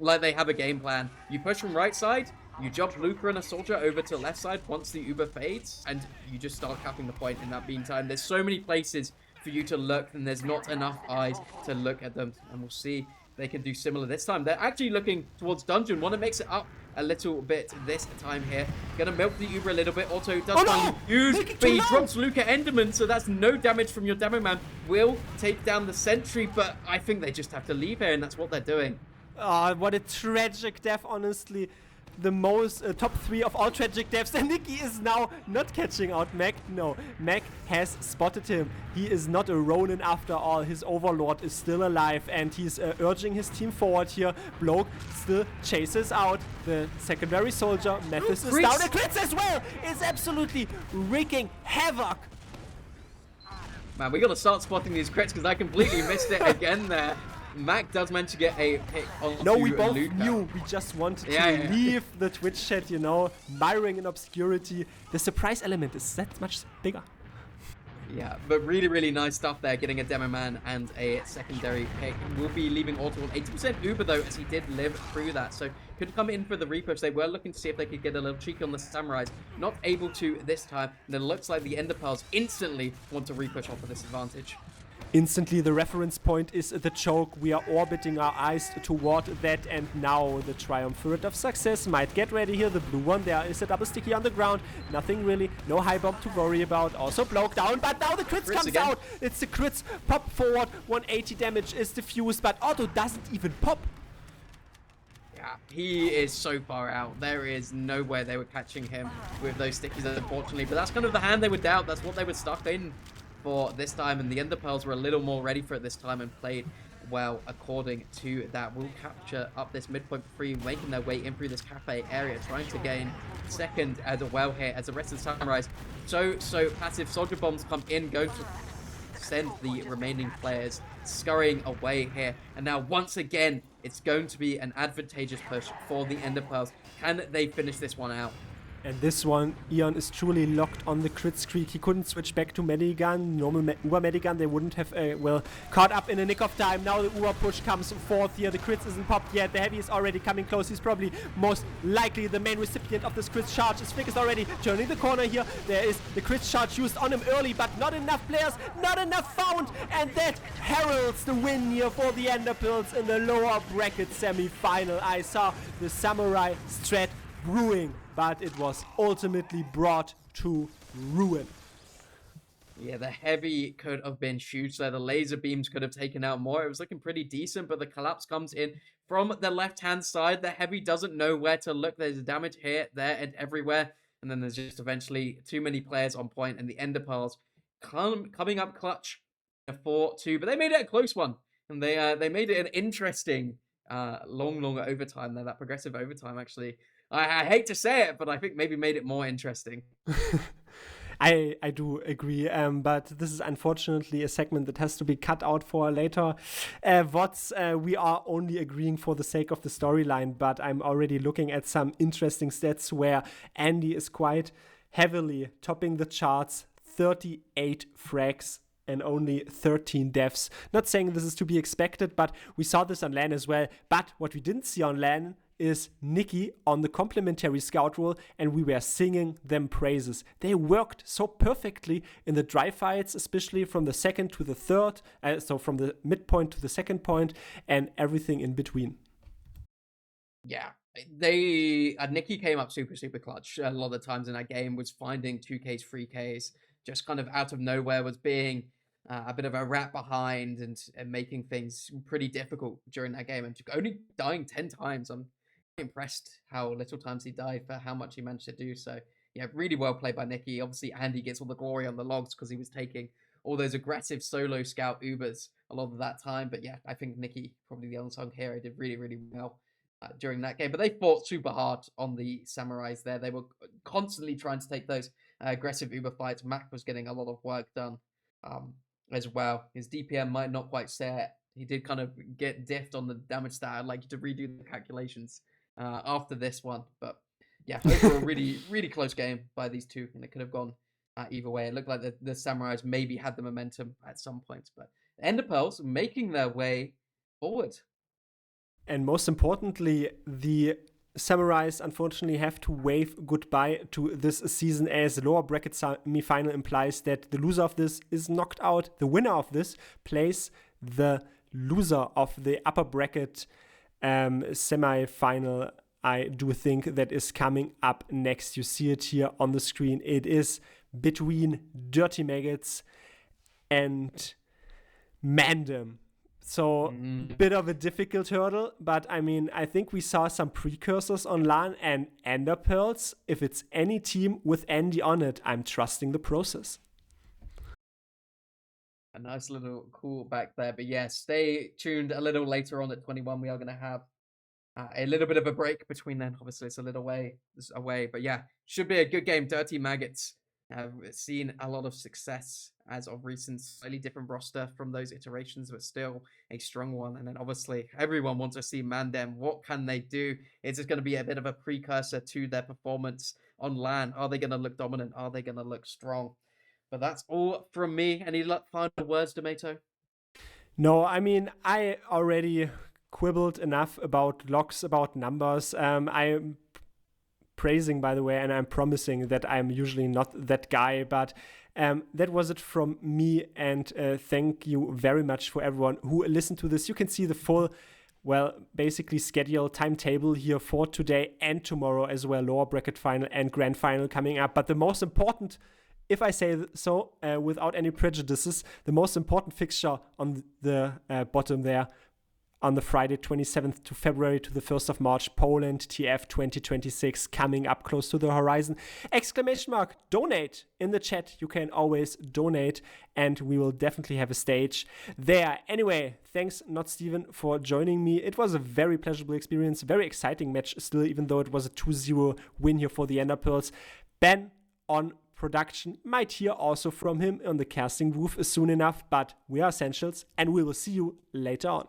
like they have a game plan. You push from right side, you jump Luca and a soldier over to left side once the Uber fades, and you just start capping the point in that meantime. There's so many places for you to look, and there's not enough eyes to look at them. And we'll see if they can do similar this time. They're actually looking towards dungeon. Want to mix it up a little bit this time here. Gonna milk the Uber a little bit. Otto does find huge, but he drops Luca Enderman, so that's no damage from your demo man. Will take down the sentry, but I think they just have to leave here, and that's what they're doing. Oh, what a tragic death, honestly. The most top 3 of all tragic deaths. And Nicky is now not catching out Mac. No, Mac has spotted him. He is not a Ronin after all. His overlord is still alive, and he's urging his team forward here. Bloke still chases out the secondary soldier. Mathis is down. And crits as well. It's absolutely wreaking havoc. Man, we gotta start spotting these crits because I completely missed it again there. Mac does manage to get a pick on. No, we both knew. We just wanted to leave the Twitch chat, you know, miring in obscurity. The surprise element is that much bigger. Yeah, but really, really nice stuff there. Getting a demo man and a secondary pick. We'll be leaving Auto on 80% Uber, though, as he did live through that. So could come in for the repush. They were looking to see if they could get a little cheeky on the Samurais. Not able to this time. And it looks like the Ender Pearls instantly want to repush off of this advantage. Instantly, the reference point is the choke. We are orbiting our eyes toward that, and now the triumvirate of success might get ready here. The blue one, there is a double sticky on the ground. Nothing really, no high bomb to worry about. Also bloke down, but now the crits comes out. It's the crits, pop forward, 180 damage is diffused, but Otto doesn't even pop. Yeah, he is so far out. There is no way they were catching him with those stickies, unfortunately, but that's kind of the hand they were dealt. That's what they were stuck in for this time, and the Ender Pearls were a little more ready for it this time and played well according to that. We'll capture up this midpoint for free, making their way in through this cafe area, trying to gain second as well here as the rest of the Samurais. So passive soldier bombs come in, going to send the remaining players scurrying away here. And now once again, it's going to be an advantageous push for the Ender Pearls. Can they finish this one out? And this one, Ion is truly locked on the crit streak. He couldn't switch back to Medigun. Normal Uber Medigun, they wouldn't have, well, caught up in a nick of time. Now the Uber push comes forth here. The crits isn't popped yet. The heavy is already coming close. He's probably most likely the main recipient of this crit charge. His flick is already turning the corner here. There is the crit charge used on him early, but not enough players, not enough found. And that heralds the win here for the Ender Pearls in the lower bracket semi-final. I saw the Samurai strat brewing, but it was ultimately brought to ruin. Yeah, the heavy could have been huge there. The laser beams could have taken out more. It was looking pretty decent, but the collapse comes in from the left-hand side. The heavy doesn't know where to look. There's damage here, there, and everywhere. And then there's just eventually too many players on point, and the Ender Pearls coming up clutch 4-2. But they made it a close one, and they made it an interesting long overtime there. That progressive overtime, actually. I hate to say it, but I think maybe made it more interesting. I do agree, but this is unfortunately a segment that has to be cut out for later. VODs, we are only agreeing for the sake of the storyline, but I'm already looking at some interesting stats where Andy is quite heavily topping the charts, 38 frags and only 13 deaths. Not saying this is to be expected, but we saw this on LAN as well. But what we didn't see on LAN is Nicky on the complimentary scout role, and we were singing them praises. They worked so perfectly in the dry fights, especially from the second to the third, so from the midpoint to the second point, and everything in between. Yeah, Nicky came up super clutch a lot of the times in that game, was finding 2Ks, 3Ks, just kind of out of nowhere, was being a bit of a rat behind and making things pretty difficult during that game, and only dying 10 times. I'm impressed how little times he died for how much he managed to do. So yeah, really well played by Nicky. Obviously Andy gets all the glory on the logs because he was taking all those aggressive solo scout Ubers a lot of that time. But yeah, I think Nicky, probably the unsung hero, did really well during that game. But they fought super hard on the Samurais there. They were constantly trying to take those aggressive Uber fights. Mac was getting a lot of work done as well. His DPM might not quite set. He did kind of get diffed on the damage stat. I'd like you to redo the calculations after this one, but yeah, overall really close game by these two, and it could have gone either way. It looked like the Samurais maybe had the momentum at some points, but Ender Pearls making their way forward. And most importantly, the Samurais unfortunately have to wave goodbye to this season, as the lower bracket semi-final implies that the loser of this is knocked out. The winner of this plays the loser of the upper bracket semi-final. I do think that is coming up next. You see it here on the screen. It is between Dirty Maggots and Mandem. So a bit of a difficult hurdle, but I mean, I think we saw some precursors on LAN and Ender Pearls. If it's any team with Andy on it, I'm trusting the process. A nice little call back there. But yeah, stay tuned a little later on at 21. We are going to have a little bit of a break between then. Obviously, it's a little way away. But yeah, should be a good game. Dirty Maggots have seen a lot of success as of recent. Slightly different roster from those iterations, but still a strong one. And then obviously, everyone wants to see Mandem. What can they do? Is it going to be a bit of a precursor to their performance on LAN? Are they going to look dominant? Are they going to look strong? But that's all from me. Any final words, Tomato? No, I mean, I already quibbled enough about logs, about numbers. I'm praising, by the way, and I'm promising that I'm usually not that guy, but that was it from me, and thank you very much for everyone who listened to this. You can see the full, well, basically schedule timetable here for today and tomorrow as well, lower bracket final and grand final coming up. But the most important, if I say so, without any prejudices, the most important fixture on the bottom there, on the Friday 27th to February to the 1st of March, Poland TF 2026 coming up close to the horizon. Exclamation mark, donate in the chat. You can always donate and we will definitely have a stage there. Anyway, thanks Not Steven for joining me. It was a very pleasurable experience, very exciting match still, even though it was a 2-0 win here for the Ender Pearls. Ben on production, might hear also from him on the casting booth soon enough, but we are Essentials and we will see you later on.